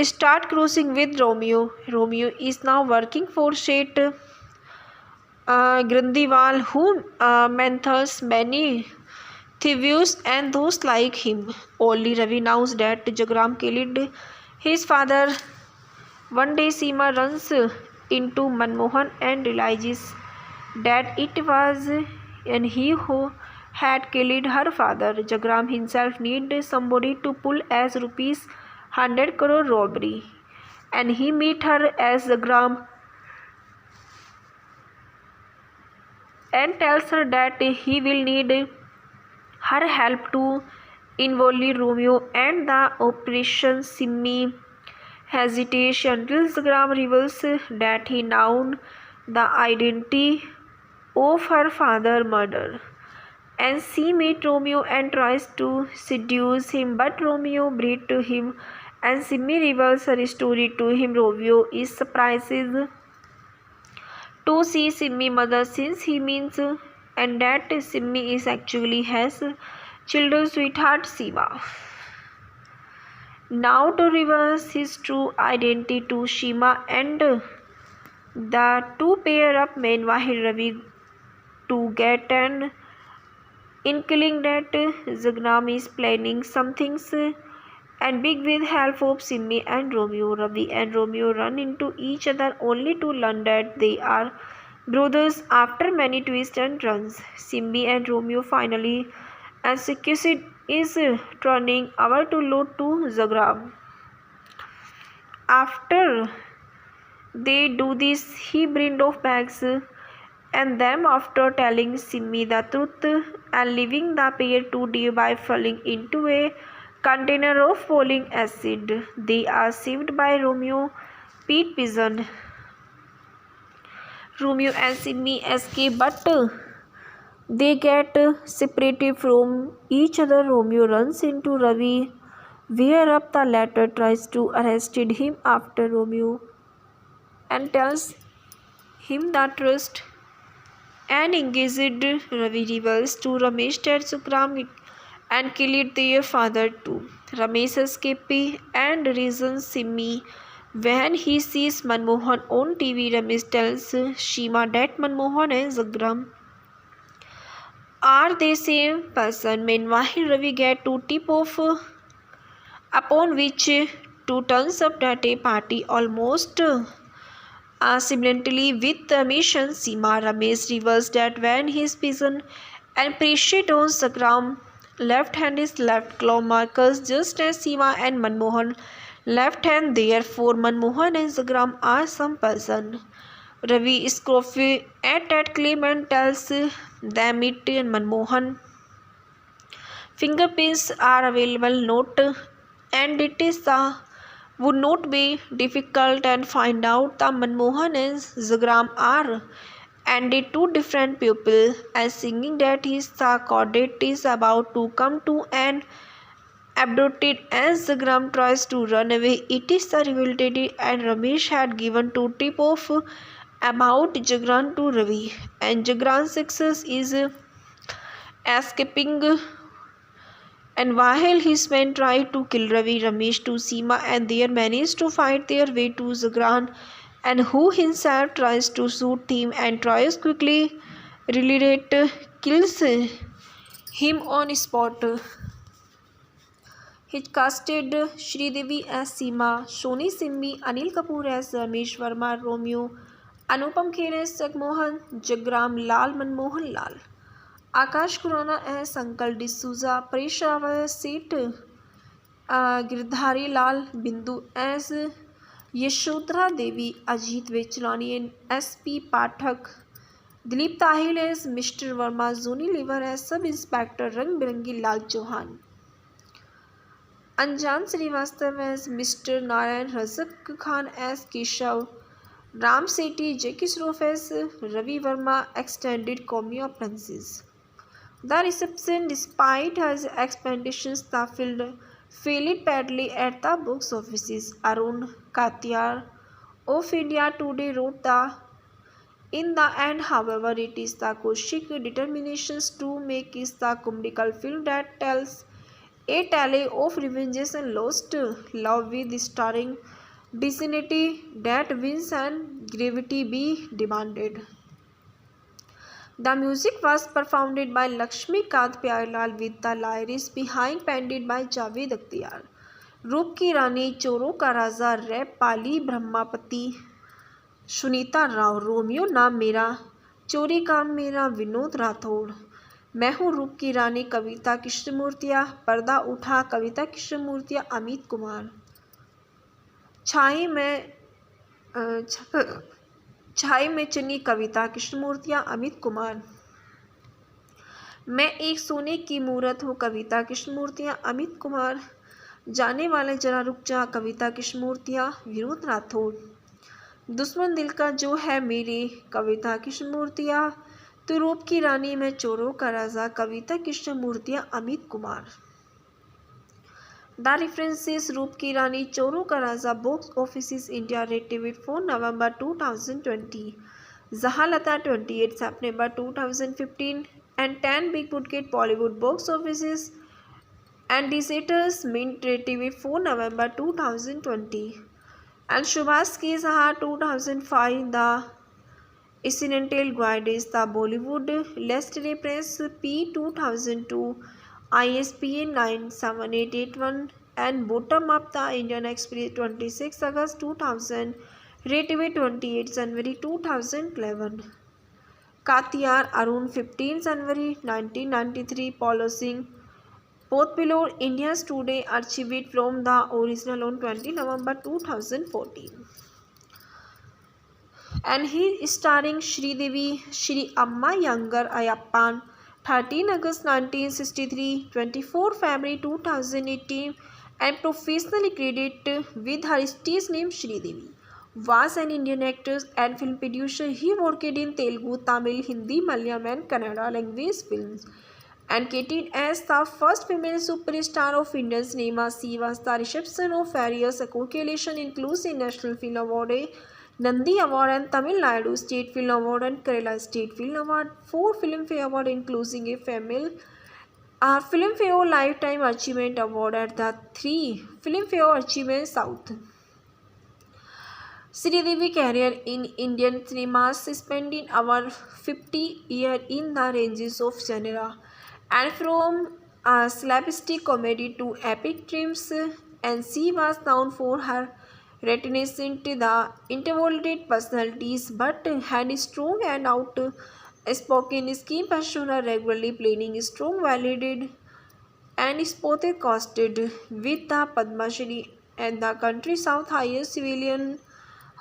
start crossing with Romeo. Romeo is now working for Seth Grindiwal, who mentors many thieves and those like him. Only Ravi knows that Jagram killed his father. One day Seema runs into Manmohan and realizes that it was and he who had killed her father. Jagram himself needed somebody to pull as rupees 100 crore robbery, and he meet her as Jagram and tells her that he will need her help to involve Romeo and the Operation Simmi hesitates until Zagram reveals that he knows the identity of her father's murder. And she meets Romeo and tries to seduce him, but Romeo breathes to him and Simmi reveals her story to him. Romeo is surprised to see Simmi's mother since he means and that Simmi is actually his children's sweetheart Shiva. Now to reverse his true identity to Shima and the two pair up meanwhile Ravi to get an inkling that Zagram is planning some things and big with help of Simmi and Romeo. Ravi and Romeo run into each other only to learn that they are brothers after many twists and turns. Simmi and Romeo finally executed is turning over to load to Zagram. After they do this, he brings off bags and them after telling Simmi the truth and leaving the pair to die by falling into a container of folic acid. They are saved by Romeo, Pete Pigeon. Romeo and Simmi escape, but they get separated from each other. Romeo runs into Ravi, whereupon the latter tries to arrest him after Romeo and tells him the truth and engaged. Ravi reveals to Ramesh that Zagram and killed their father too. Ramesh escapes and reasons Simmi. When he sees Manmohan on TV, Ramesh tells Shima that Manmohan and Zagram are the same person. Meanwhile, Ravi gets to tip off upon which two turns up at a party almost simultaneously with Ramesh and Seema. Ramesh reveals that when his pigeon and appreciate on Zagram left hand is left claw markers just as Seema and Manmohan left hand. Therefore, Manmohan and Zagram are some person. Ravi scoffs at that claim and tells them it and Manmohan fingerprints are available note and it is would not be difficult and find out the Manmohan and Zagram are and the two different people and singing that his cadet is about to come to an abducted as Zagram tries to run away. It is the revealed and Ramesh had given to tip off about Jagran to Ravi and Jagran's success is escaping and while his men try to kill Ravi, Ramesh to Seema and they manage to fight their way to Jagran and who himself tries to shoot him and tries quickly relate kills him on spot. He casted Sridevi as Seema, Soni Simmi, Anil Kapoor as Ramesh Verma, Romeo, Anupam Kher as Jagmohan, Jagram Lal Manmohan Lal, Akash Khurana as Uncle D'Souza, Paresh Rawal as Seth Girdhari Lal, Bindu as Yashodhara Devi, Ajit Vechlani and S.P. Pathak, Dilip Tahil as Mr. Verma, Zoni Lever as Sub Inspector Rang Birangi Lal Chauhan, Anjan Srivastav as Mr. Narayan, Razak Khan as Keshav, Ram Sethi, Jackie Shroff as Ravi Verma, extended cameo appearances. The reception, despite his expectations, the film failed badly at the box offices. Arun Katiyar of India Today wrote in the end, however, it is the Kaushik determinations to make is the comedical film that tells a tale of revenges and lost love with starring dignity that wins and gravity be demanded. The music was performed by Lakshmi Kant Pyarelal with the lyrics behind penned by Javed Akhtar. रूप की रानी, चोरों का राजा, rap पाली ब्रह्मापति, Sunita Rao, Romeo नाम मेरा, चोरी काम मेरा, विनोद राठौड़, मैं हूँ रूप की रानी, कविता कृष्णमूर्तिया, पर्दा उठा, कविता कृष्णमूर्तिया, अमित कुमार, छाई में चनी, कविता कृष्णमूर्तिया, अमित कुमार। मैं एक सोने की मूरत हूँ कविता कृष्णमूर्तियाँ अमित कुमार। जाने वाले जरा रुक जा कविता कृष्णमूर्तियाँ विनोद राठौड़। दुश्मन दिल का जो है मेरे कविता कृष्णमूर्तियाँ। तो रूप की रानी मैं चोरों का राजा कविता कृष्णमूर्तियाँ अमित कुमार। द रेफरेंसेस रूप की रानी चोरों का राजा box office India रेटिव 4 November 2020 Zahalata 28 September 2015 and 10 Big Budget Bollywood box offices and Deserters Mint rated 4 November 2020 and Shubhas K. Saha 2005 The Incidental Guides The Bollywood List Reference P 2002 ISBN 97881 and Bottom Up The Indian Express 26 August 2000 rated 28 January 2011 Katiyar Arun 15 January 1993 Polo Singh both below India's Today archived from the original on 20 November 2014 and he is starring Sridevi Shri Amma Younger Ayappan 13 August 1963 24 February 2018 and professionally credited with her stage name Sridevi was an Indian actor and film producer. He worked in Telugu, Tamil, Hindi, Malayalam and Kannada language films and credited as the first female superstar of Indian cinema. She was the recipient of various accolades including National Film Award, Nandi Award and Tamil Nadu State Film Award and Kerala State Film Award, 4 Filmfare Award including a female Filmfare Lifetime Achievement Award at the 3 Filmfare Achievement South. Sridevi's career in Indian cinema spending over 50 years in the ranges of genre and from slapstick comedy to epic triumphs, and she was known for her reticent the introverted personalities but had strong and outspoken scheme persona, regularly playing strong validated and spotted costed with the Padma Shri and the country's South highest civilian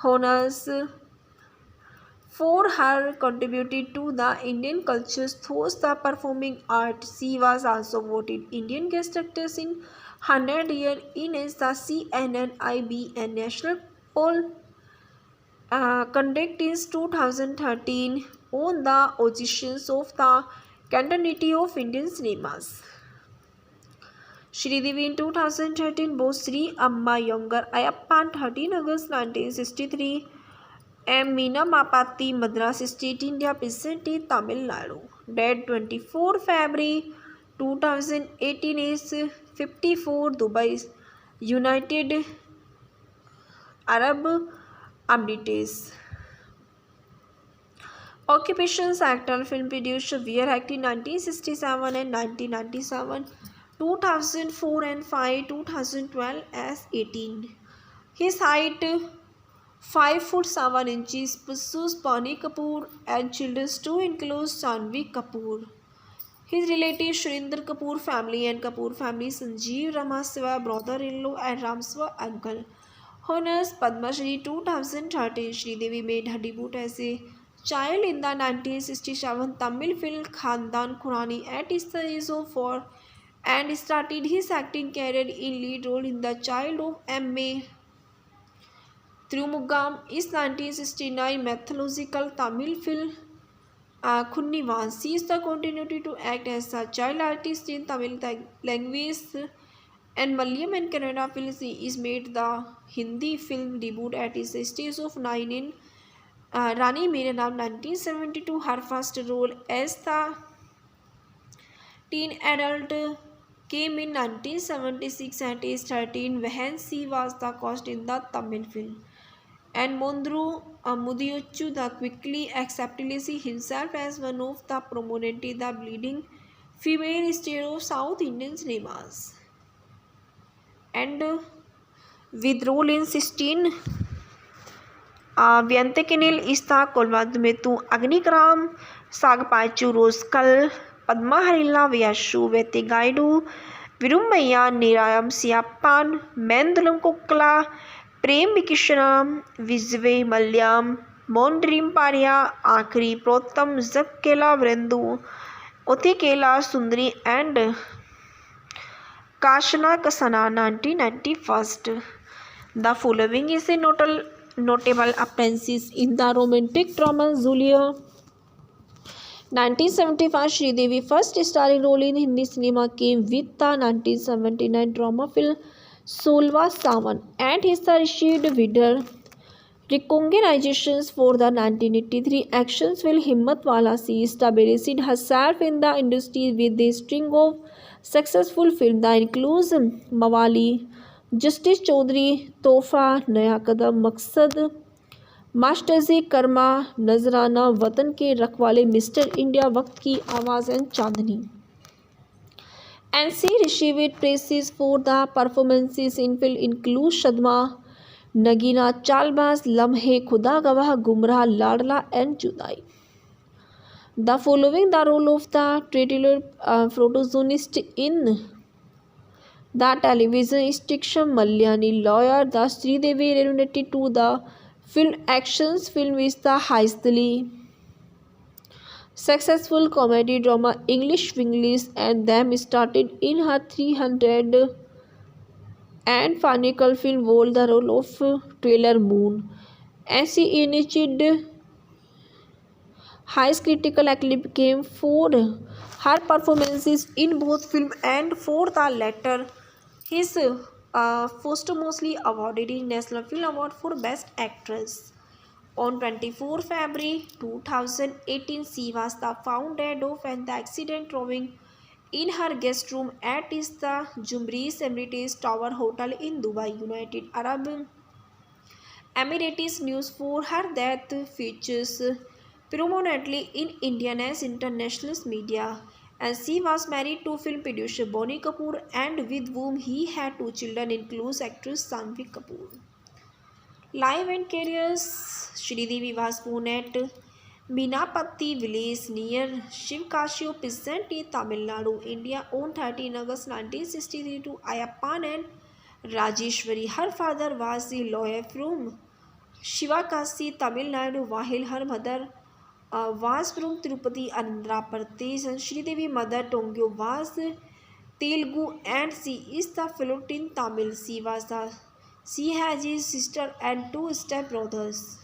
honors for her contributed to the Indian culture through the performing arts. She was also voted Indian Guest Actress in 100 Years in as the CNNIB National Poll conducted in 2013 on the origins of the continuity of Indian cinemas. Sridevi in 2013 both Sri Amma Younger Ayappan 13 August 1963 M. Meena Mapati Madras State India presented Tamil Nadu. Dead 24 February 2018 is 54 Dubai United Arab Emirates. Occupations actor, film producer, Weir acted 1967 and 1997, 2004 and 5, 2012 as 18. His height 5'7" pursues Pani Kapoor and children too includes Janhvi Kapoor. His relatives Surinder Kapoor family and Kapoor family, Sanjeev Ramaswamy brother-in-law and Ramswamy uncle. Honors Padma Shri 2013. Sridevi made her debut as a child in the 1967 Tamil film Khandan Khurani at the age of 4 and started his acting career in lead role in The Child of M.A. Thirumugam is 1969 mythological Tamil film Khunnivan. She is the continuity to act as a child artist in Tamil language and Malayalam and Kannada films. She is made the Hindi film debut at the stage of 9 in Rani Mere Naam 1972. Her first role as the teen adult came in 1976 at age 13 when she was the cast in the Tamil film. And Mondru Mudiyuchu the quickly accepted himself as one of the prominent the leading female star of South Indian cinemas. And with role in 16 Vyantakinil Ista Kolvadumetu Agnikram Sagpachu Roskal Padma Harila Vyashu Vetigaidu Virumaya Nirayam Siapan Mendalam Kokla प्रेम विकिशनाम विजवे मल्याम मोन्ड्रीम पारिया आखरी प्रोत्तम जक्केला वृंदु Othikela Sundari and Kashana Kasana 1991. The following is a notable appearances in the romantic drama Julia. 1975 Sridevi first starring role in Hindi cinema came with the 1979 drama film Solva Sawan and his received wider recognitions for the 1983 action film Himmat Wala. She established herself in the industry with a string of successful films that includes Mawali, Justice Chaudhary, Tohfa, Naya Kadam, Maqsad, मास्टरजी कर्मा, नजराना, वतन के रखवाले, mister India, वक्त की आवाज़ and Chandni. And she received praises for the performances in film include Shadma, Nagina, Chalbaz, Lamhe, Khuda Gawah, Gumrah, Ladla and Judai. The following the role of the titular protagonist in the television sitcom Malyani Lawyer. The Sridevi related to the film actions film is the highly successful comedy drama English Winglish and them started in her 300 and final film Wall the role of Taylor Moon, and she achieved highest critical acclaim for her performances in both film and for the latter his posthumously awarded National Film Award for Best Actress. On 24 February 2018, she was found dead of an accident rowing in her guest room at the Jumeirah Emirates Tower Hotel in Dubai, United Arab Emirates. News for her death features prominently in Indian and international media. And she was married to film producer Bonnie Kapoor and with whom he had 2 children includes actress Janhvi Kapoor. Life and careers. Sridevi was born at Minapatti village near Shivkasio, Pisanti, Tamil Nadu, India on 13 August 1963 to Ayappan and Rajeshwari. Her father was a lawyer from Shivakasi, Tamil Nadu, while her mother was from Tirupati, Andhra Pradesh, and Sridevi mother Tongyo was Telugu and she is the fluent in Tamil. She has a sister and 2 stepbrothers.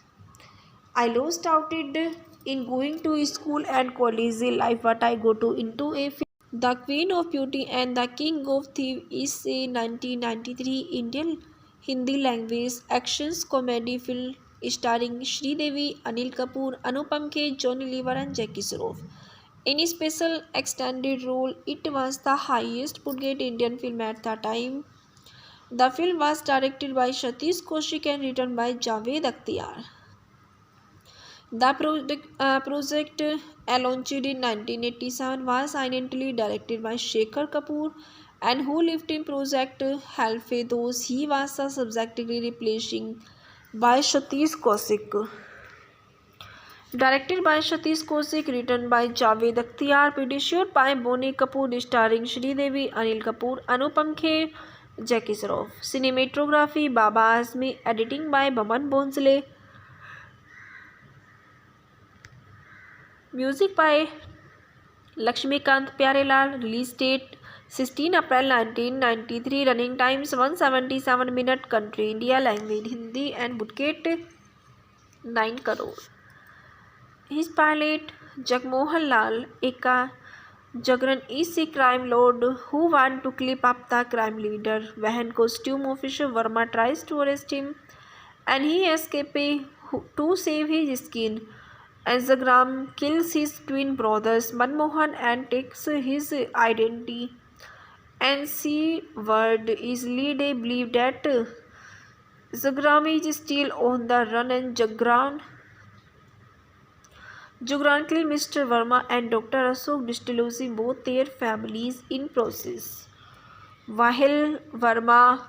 I lost out in going to school and college life, but I go to into a film. The Queen of Beauty and the King of Thieves is a 1993 Indian Hindi language action comedy film starring Sridevi, Anil Kapoor, Anupam Kher, Johnny Lever and Jackie Shroff. In a special extended role, it was the highest budget Indian film at the time. The film was directed by Satish Kaushik and written by Javed Akhtar. The project launched in 1987 was initially directed by Shekhar Kapoor and who lived in Project Halfedos. He was subsequently replacing by Satish Kaushik. Directed by Satish Kaushik, written by Javed Akhtar, produced by Bonnie Kapoor, starring Sridevi, Anil Kapoor, Anupam Kher, Jackie Shroff. Cinematography Baba Azmi, editing by Baman Bhonsle. Music by Lakshmikant Pyarelal. Release date 16 April 1993. Running times 177 minutes. Country India. Language Hindi and budget 9 crore. His pilot Jagmohan Lal Eka Jagran is a crime lord who wants to clip up the crime leader. When costume officer Verma tries to arrest him and he escapes to save his skin. As Jagram kills his twin brothers Manmohan and takes his identity. And Seaward is lead believe that Jagram is still on the run and Jagran killed Mr. Verma and Dr. Ashok disclosing both their families in process. While Verma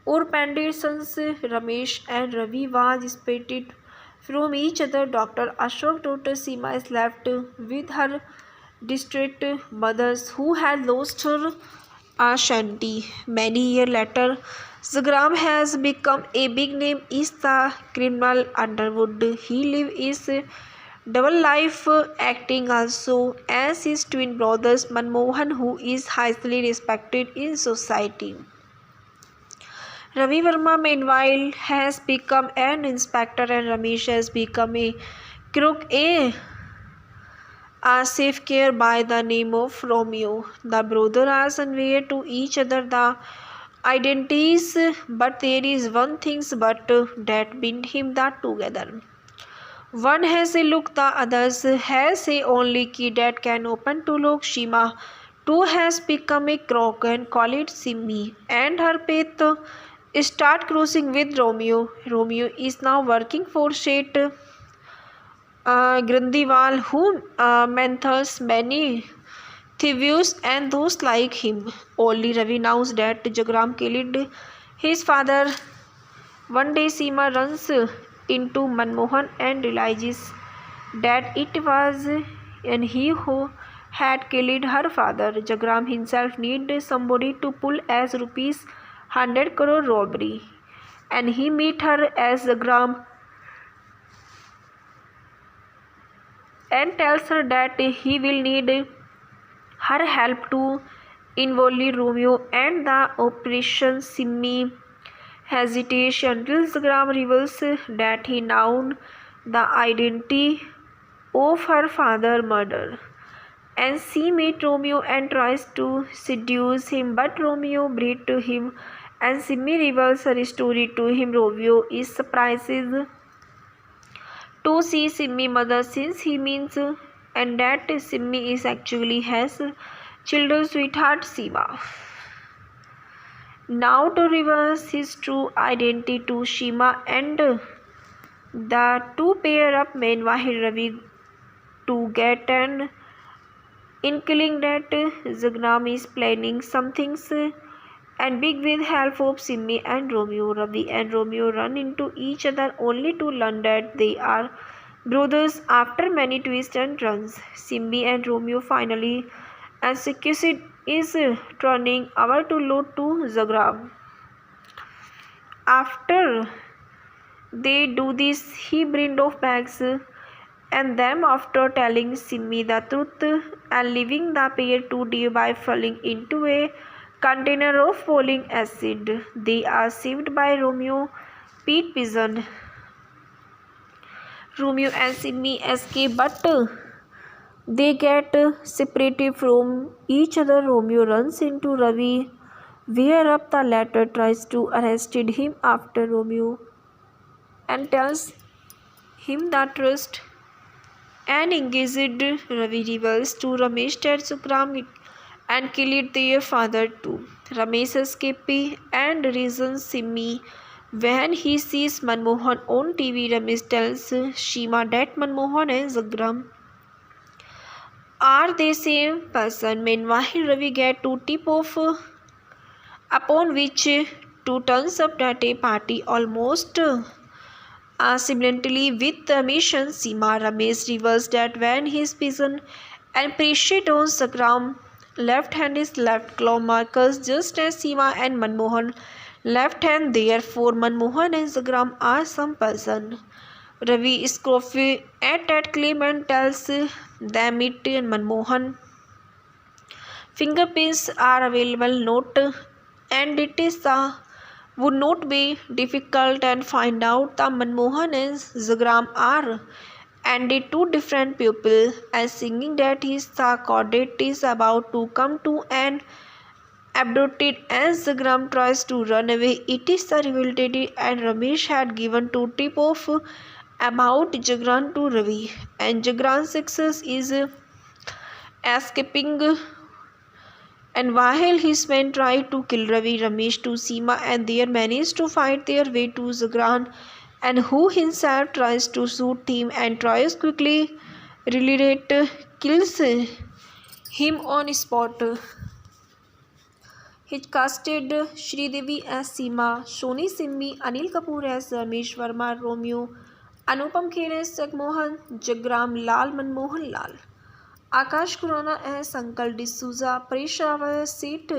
or Pandit sons Ramesh and Ravi was separated from each other, Dr. Ashok's daughter Seema is left with her distraught mothers who had lost her Ashanti. Many years later, Jagram has become a big name in the criminal underworld. He lives double life acting also as his twin brothers Manmohan, who is highly respected in society. Ravi Verma, meanwhile, has become an inspector and Ramesh has become a crook, a safe care by the name of Romeo. The brothers are unaware to each other the identities, but there is one thing but that bind him that together. One has a look, the other has a only key that can open to lock. Shima too has become a crook and call it Simmi, and her path start crossing with Romeo. Romeo is now working for Seth Grindiwal, who mentors many thieves and those like him. Only Ravi knows that Jagram killed his father. One day Seema runs into Manmohan and realizes that it was and he who had killed her father. Jagram himself needed somebody to pull as rupees 100 crore robbery, and he meet her as Jagram and tells her that he will need her help to involve Romeo and the operation. Simmi hesitates until Jagram reveals that he known the identity of her father's murder, and she meets Romeo and tries to seduce him, but Romeo breathes to him and Simmi reveals her story to him. Romeo is surprised to see Simmi mother since he means and that Simmi is actually has children's sweetheart Seema. Now to reverse his true identity to Shima, and the two pair up. Meanwhile, Ravi to get an inkling that Jagram is planning some things and big with help of Simmi and Romeo. Ravi and Romeo run into each other only to learn that they are brothers after many twists and turns. Simmi and Romeo finally executed is turning over to load to Jagram. After they do this, he brings off bags and them after telling Simmi the truth and leaving the pair to die by falling into a container of folic acid. They are saved by Romeo, Pete Pigeon. Romeo and Simmi escape, but they get separated from each other. Romeo runs into Ravi, where up the latter tries to arrest him after Romeo and tells him the trust and engaged. Ravi reveals to Ramesh that Jagram and killed their father too. Ramesh escapes and reasons Simmi. When he sees Manmohan on TV, Ramesh tells Shima that Manmohan and Jagram are the same person. Meanwhile, Ravi gets to tip off upon which two turns up at a party almost simultaneously with the mission. Seema Ramesh reveals that when his pigeon and appreciate on Jagram left hand is left claw markers just as Seema and Manmohan left hand. Therefore, Manmohan and Jagram are some person. Ravi scoffs at that claim and tells them it and Manmohan fingerprints are available note, and it is would not be difficult and find out the Manmohan and Jagram are and the two different people, and singing that his cadet is about to come to an abducted as Jagram tries to run away. It is the revelatory and Ramesh had given to tip off about Jagram to Ravi, and Jagram's success is escaping. And while his men try to kill Ravi, Ramesh to Seema and they manage to fight their way to Jagram, and who himself tries to shoot him and tries quickly relate kills him on spot. He casted Sridevi as Seema, Shoni Simmi, Anil Kapoor as Ramesh Verma, Romeo, Anupam Kher as Jagmohan, Jagram Lal, Manmohan Lal, Akash Khurana as Uncle D'Souza, Paresh Rawal as Seth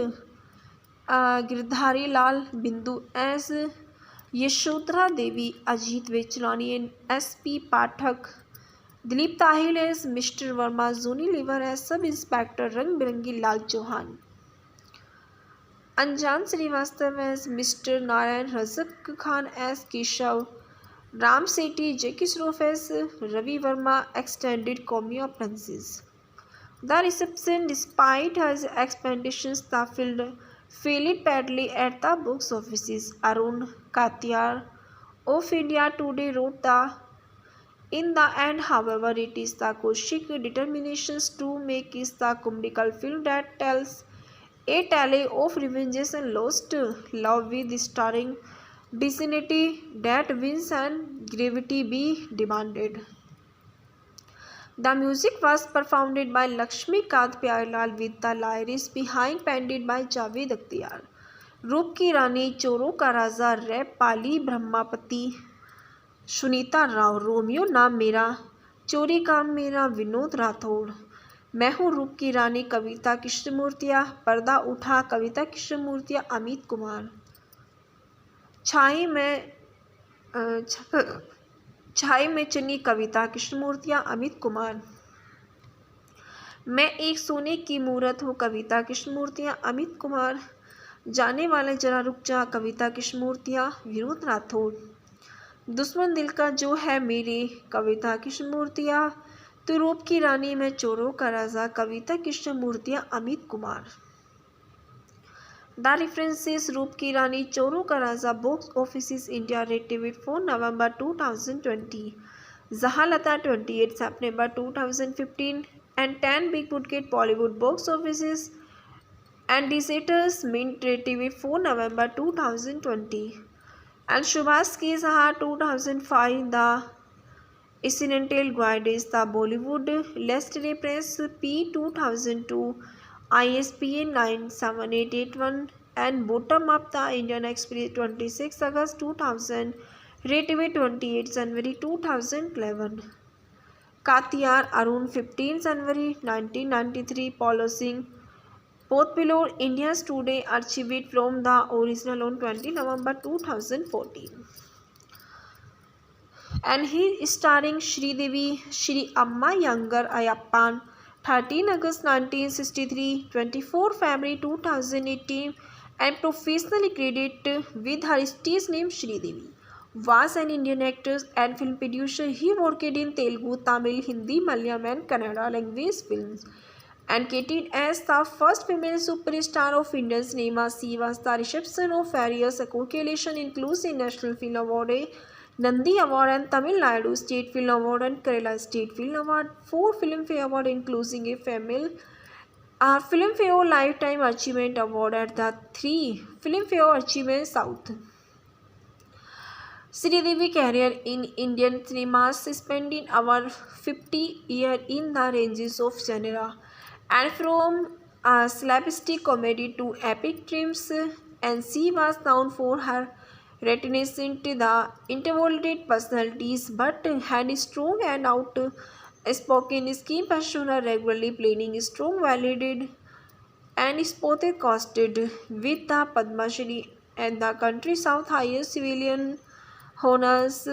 Girdhari Lal, Bindu as Yashodhara Devi, Ajit Vechlani and S.P. Pathak, Dilip Tahil as mister Verma, Johnny Lever as sub inspector Rang Birangi Lal Chauhan, Anjan Srivastava as mister Narayan, Razak Khan as Keshav, Ram Sethi, Jackie Shroff as Ravi Verma, extended cameo of princes. The reception, despite his expectations, the film failed badly at the box offices. Arun Katiyar of India Today wrote in the end, however, it is the Kaushik determination to make it the comedical film that tells a tale of revenge and lost love with starring dignity that wins and gravity be demanded. The music was performed by Lakshmikant Pyarelal with the lyrics behind penned by Javed Akhtar. रूप की रानी, चोरों का राजा, rap, पाली ब्रह्मापति, Sunita Rao, Romeo नाम मेरा, चोरी काम मेरा, विनोद राठौड़, मैं हूँ रूप की रानी, कविता कृष्णमूर्तिया, पर्दा उठा, कविता कृष्णमूर्तिया, अमित कुमार, छाई में चनी, कविता कृष्णमूर्तिया, अमित कुमार, मैं एक सोने की मूरत हूँ, कविता कृष्णमूर्तिया, अमित कुमार, जाने वाले जरा रुक जा, कविता कृष्णमूर्तिया, विनोद राठौड़, दुश्मन दिल का जो है मेरे, कविता कृष्णमूर्तिया, तू रूप की रानी, मैं चोरों का राजा, कविता कृष्णमूर्तिया, अमित कुमार। The references रूप की रानी, चोरों का राजा, box offices India rated 4 November 2020, Zahalata 28 September 2015, and 10 Big Budget Bollywood box offices and Deserters Mint rated 4 November 2020, and Subhash K. Saha 2005, The Incidental Guide is the Bollywood List Reference P 2002, ISBN 97881, and Bottom Up the Indian Express 26 August 2000, rated 28 January 2011. Katiyar Arun 15 January 1993, Polo Singh, both below India's Today, archived from the original on 20 November 2014. And he is starring Sridevi, Shri Amma Younger Ayappan, 13 August 1963, 24 February 2018, and professionally credited with her stage name Sridevi. Was an Indian actor and film producer. He worked in Telugu, Tamil, Hindi, Malayalam, and Kannada language films, and credited as the first female superstar of Indian cinema. She was the recipient of various accolades, including National Film Award, Nandi Award, and Tamil Nadu State Film Award and Kerala State Film Award, 4 Filmfare Award, including a female Filmfare Lifetime Achievement Award at the 3 Filmfare Achievement South. Sridevi's career in Indian cinema spending over 50 years in the ranges of genre, and from slapstick comedy to epic triumphs, and she was known for her reticent the introverted personalities, but had strong and outspoken skin persona, regularly playing strong, validated, and spotted costed with the Padma Shri and the country's South highest civilian honors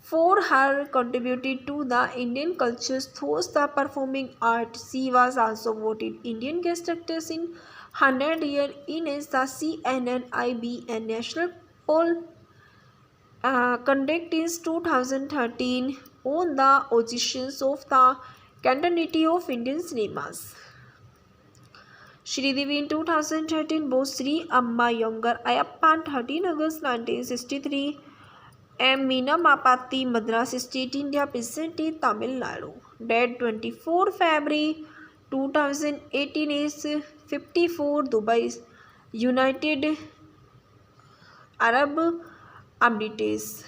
for her contributed to the Indian culture through the performing arts. She was also voted Indian Guest Actress in 100 Years in as the CNNIBN National Poll conducted in 2013 on the auditions of the continuity of Indian cinemas. Sridevi in 2013 both Sri Amma Younger Ayappan 13 August 1963, M. Meena Mapati, Madras State, India, present Tamil Nadu. Dead 24 February 2018 is 54, Dubai, United Arab Emirates.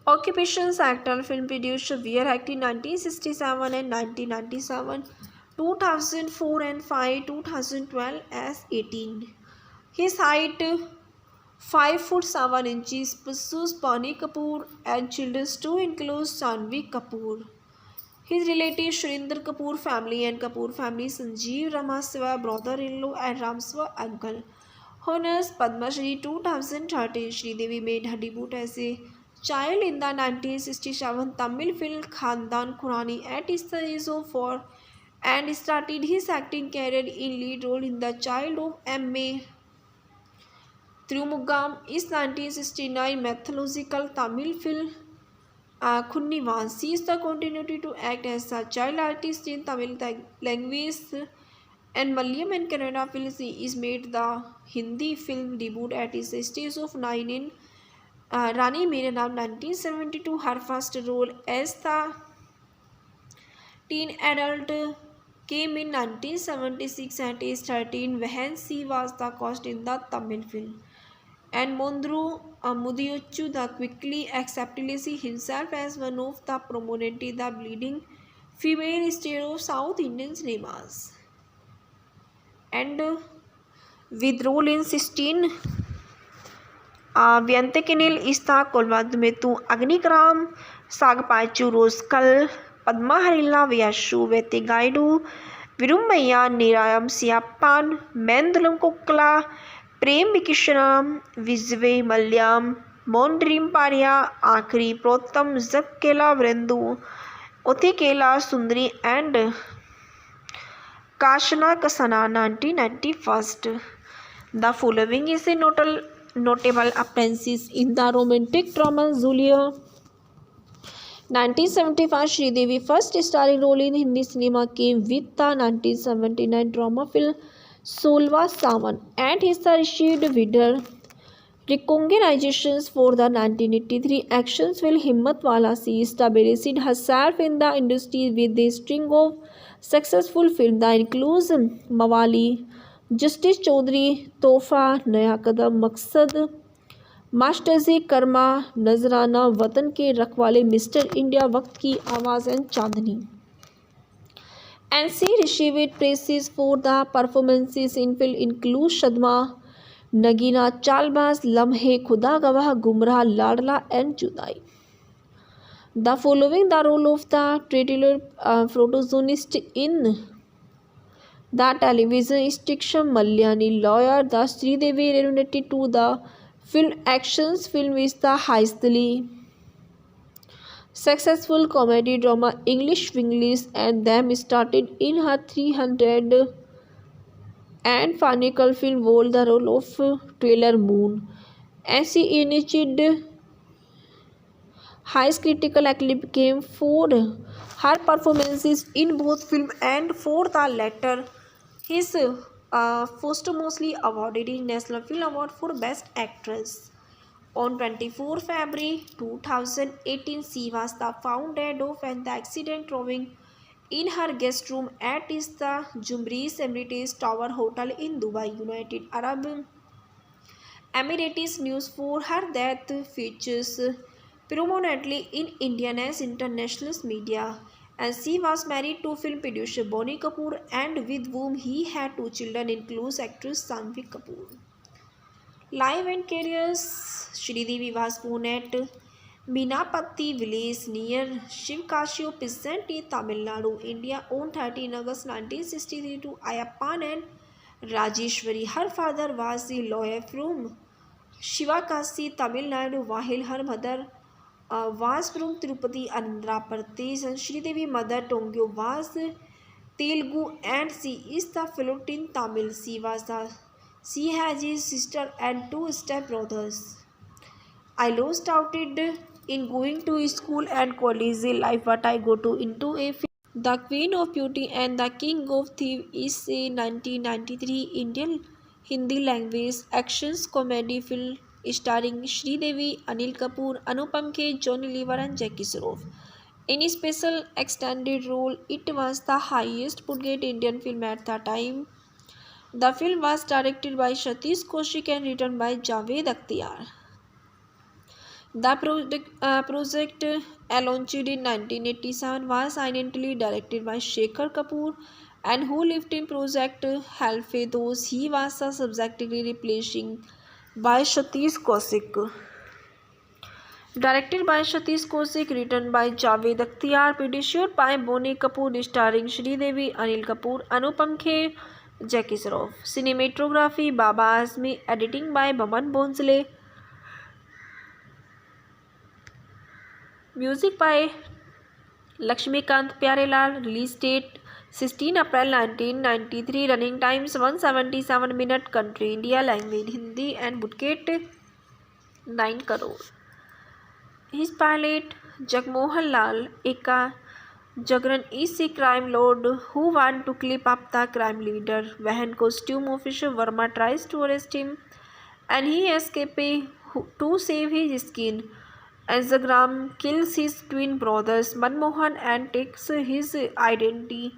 Occupations: actor, film producer, wear acting 1967 and 1997, 2004 and 5, 2012 as 18. His height 5 foot 7 inches, pursues Bonnie Kapoor and children to include Janhvi Kapoor. His relatives Surinder Kapoor family and Kapoor family, Sanjeev Ramaswamy brother-in-law and Ramswamy uncle. Honors: Padma Shri 2013. Sridevi made her debut as a child in the 1967 Tamil film Khandan Khurani at his age of 4 and started his acting career in lead role in The Child of M.A. Thirumugam is 1969 mythological Tamil film Khunnivan sees the continuity to act as a child artist in Tamil language and Malayalam and Kannada films. He is made the Hindi film debut at his stage of 9 in Rani Mere Naam 1972. Her first role as the teen adult came in 1976 at age 13 when she was the cast in the Tamil film. And Mondru Mudiyuchu the quickly accepted himself as one of the prominent the leading female star of South Indian cinemas. And with role in 16 Vyantekinil Ista Kolvadmetu Agnigram Sagpachu Roskal Padma Harila Vyashu Vetigaidu Virumaya Nirayam Siapan Mendulam Kukla प्रेम विकिशनम विजवे मल्याम मोन्ड्रीम पारिया आखरी प्रोत्तम जग केला वृंदु उति केला सुंदरी and काशना कसना 1991. The following is a notable appearances in the romantic drama Julia. 1975 Sridevi first starring role in Hindi cinema came with the 1979 drama film Solva Sawan and his received with recognitions for the 1983 action film Himmat Wala. She established herself in the industry with a string of successful films that includes Mawali, Justice Chaudhary, Tohfa, Naya Kadam, Maqsad, मास्टरजी कर्मा, नजराना, वतन के रखवाले, mister India, वक्त की आवाज़ and Chandni. And she received praises for the performances in film include Shadma, Nagina, Chalbaz, Lamhe, Khuda Gawah, Gumrah, Ladla and Judai. The following the role of the titular protagonist in the television sitcom Malyani Lawyer. The Sridevi related to the film actions film is the highly successful comedy drama English Winglish and them started in her 300 and final film Wall the role of Taylor Moon, and she initiated high critical acclaim for her performances in both film and for the latter. His posthumously awarded in National Film Award for Best Actress. On 24 February 2018, she was the found dead of an accident rowing in her guest room at the Jumris Emirates Tower Hotel in Dubai, United Arab Emirates. News for her death features prominently in Indian and international media, and she was married to film producer Bonnie Kapoor and with whom he had 2 children, includes actress Janhvi Kapoor. Life and careers. Sridevi was born at Minapatti village near Shivkashio Peasant in Tamil Nadu, India on 13 August 1963 to Ayappan and Rajeshwari. Her father was a lawyer from Shivakasi, Tamil Nadu, while her mother was from Tirupati, Andhra Pradesh, and Sridevi's mother Tongyo was Telugu and she is the fluent in Tamil. She has a sister and 2 stepbrothers. I lost out in going to school and college life, but I go to into a film. The Queen of Beauty and the King of Thieves is a 1993 Indian Hindi language action comedy film starring Sridevi, Anil Kapoor, Anupam Kher, Johnny Lever and Jackie Shroff. In a special extended role, it was the highest budget Indian film at the time. The film was directed by Satish Kaushik and written by Javed Akhtar. The project launched in 1987 was initially directed by Shekhar Kapoor and who lived in project Halfedos. He was subsequently replacing by Satish Kaushik. Directed by Satish Kaushik, written by Javed Akhtar, produced by Bonnie Kapoor, starring Sridevi, Anil Kapoor, Anupam Kher, Jackie Shroff. Cinematography Baba Azmi, editing by Baman Bonsle. Music by Lakshmikant Pyarelal. Release date 16 April 1993. Running times 177 minutes. Country India. Language Hindi and budget 9 crore. His pilot Jagmohan Lal Eka Jagran is a crime lord who wants to clip up the crime leader. When costume officer Verma tries to arrest him and he escapes to save his skin. As Jagram kills his twin brothers Manmohan and takes his identity.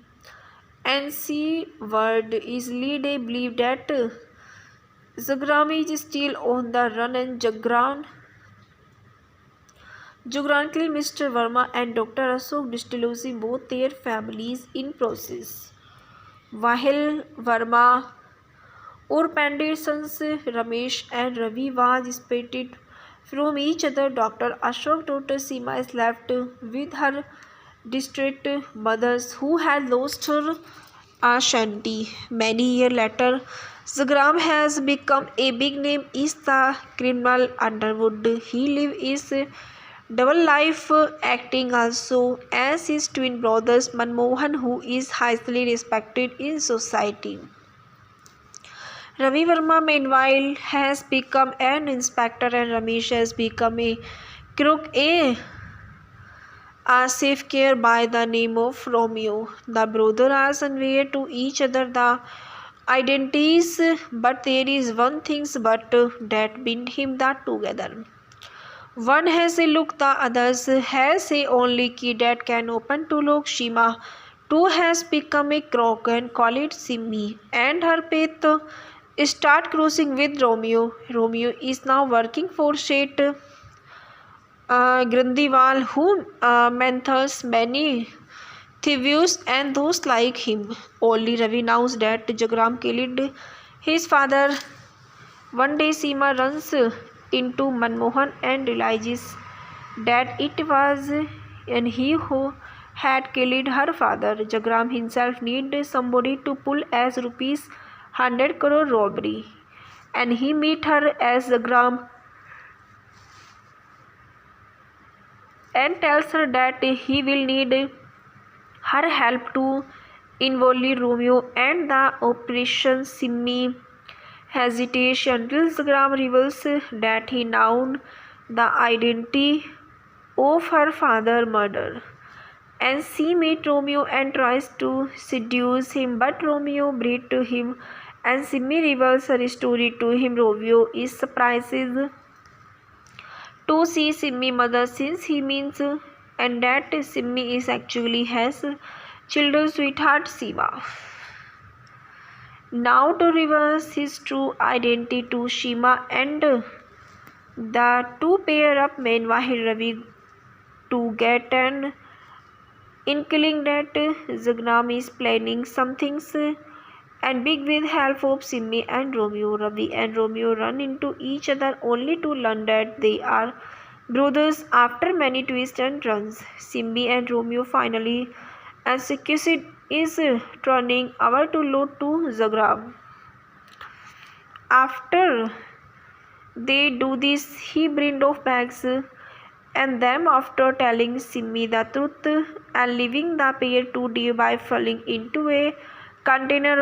And Seaward is lead a belief that Jagram is still on the run and Jagran killed Mr. Verma and Dr. Ashok disclosing both their families in process. While Verma or Pandit sons Ramesh and Ravi was separated from each other, Dr. Ashok's daughter Seema is left with her distraught mothers who had lost her Ashanti. Many years later, Zagram has become a big name in the criminal underworld. He lives his double life acting also as his twin brothers Manmohan, who is highly respected in society. Ravi Verma meanwhile has become an inspector and Ramesh has become a crook, a safe care by the name of Romeo. The brothers are unaware to each other the identities, but there is one thing that bind him that together. One has a look, the other has a only key that can open to look. Shima too has become a crook and call it Simmi, and her path start crossing with Romeo. Romeo is now working for Seth Grindiwal, who mentors many thieves and those like him. Only Ravi knows that Jagram killed his father. One day Seema runs into Manmohan and realizes that it was and he who had killed her father. Jagram himself needed somebody to pull as rupees 100 crore robbery, and he meet her as Jagram and tells her that he will need her help to involve Romeo and the operation. Simmi hesitates until Zagram reveals that he known the identity of her father's murder. And she meets Romeo and tries to seduce him, but Romeo breathes to him and Simmi reveals her story to him. Romeo is surprised to see Simmi mother since he means and that Simmi is actually his children's sweetheart Seema. Now to reverse his true identity to Shima, and the two pair up. Meanwhile, Ravi to get an inkling that Zagram is planning some things and big with help of Simmi and Romeo. Ravi and Romeo run into each other only to learn that they are brothers after many twists and turns. Simmi and Romeo finally executed is turning over to load to Zagram. After they do this, he brings off bags and them after telling Simmi the truth and leaving the pair to die by falling into a container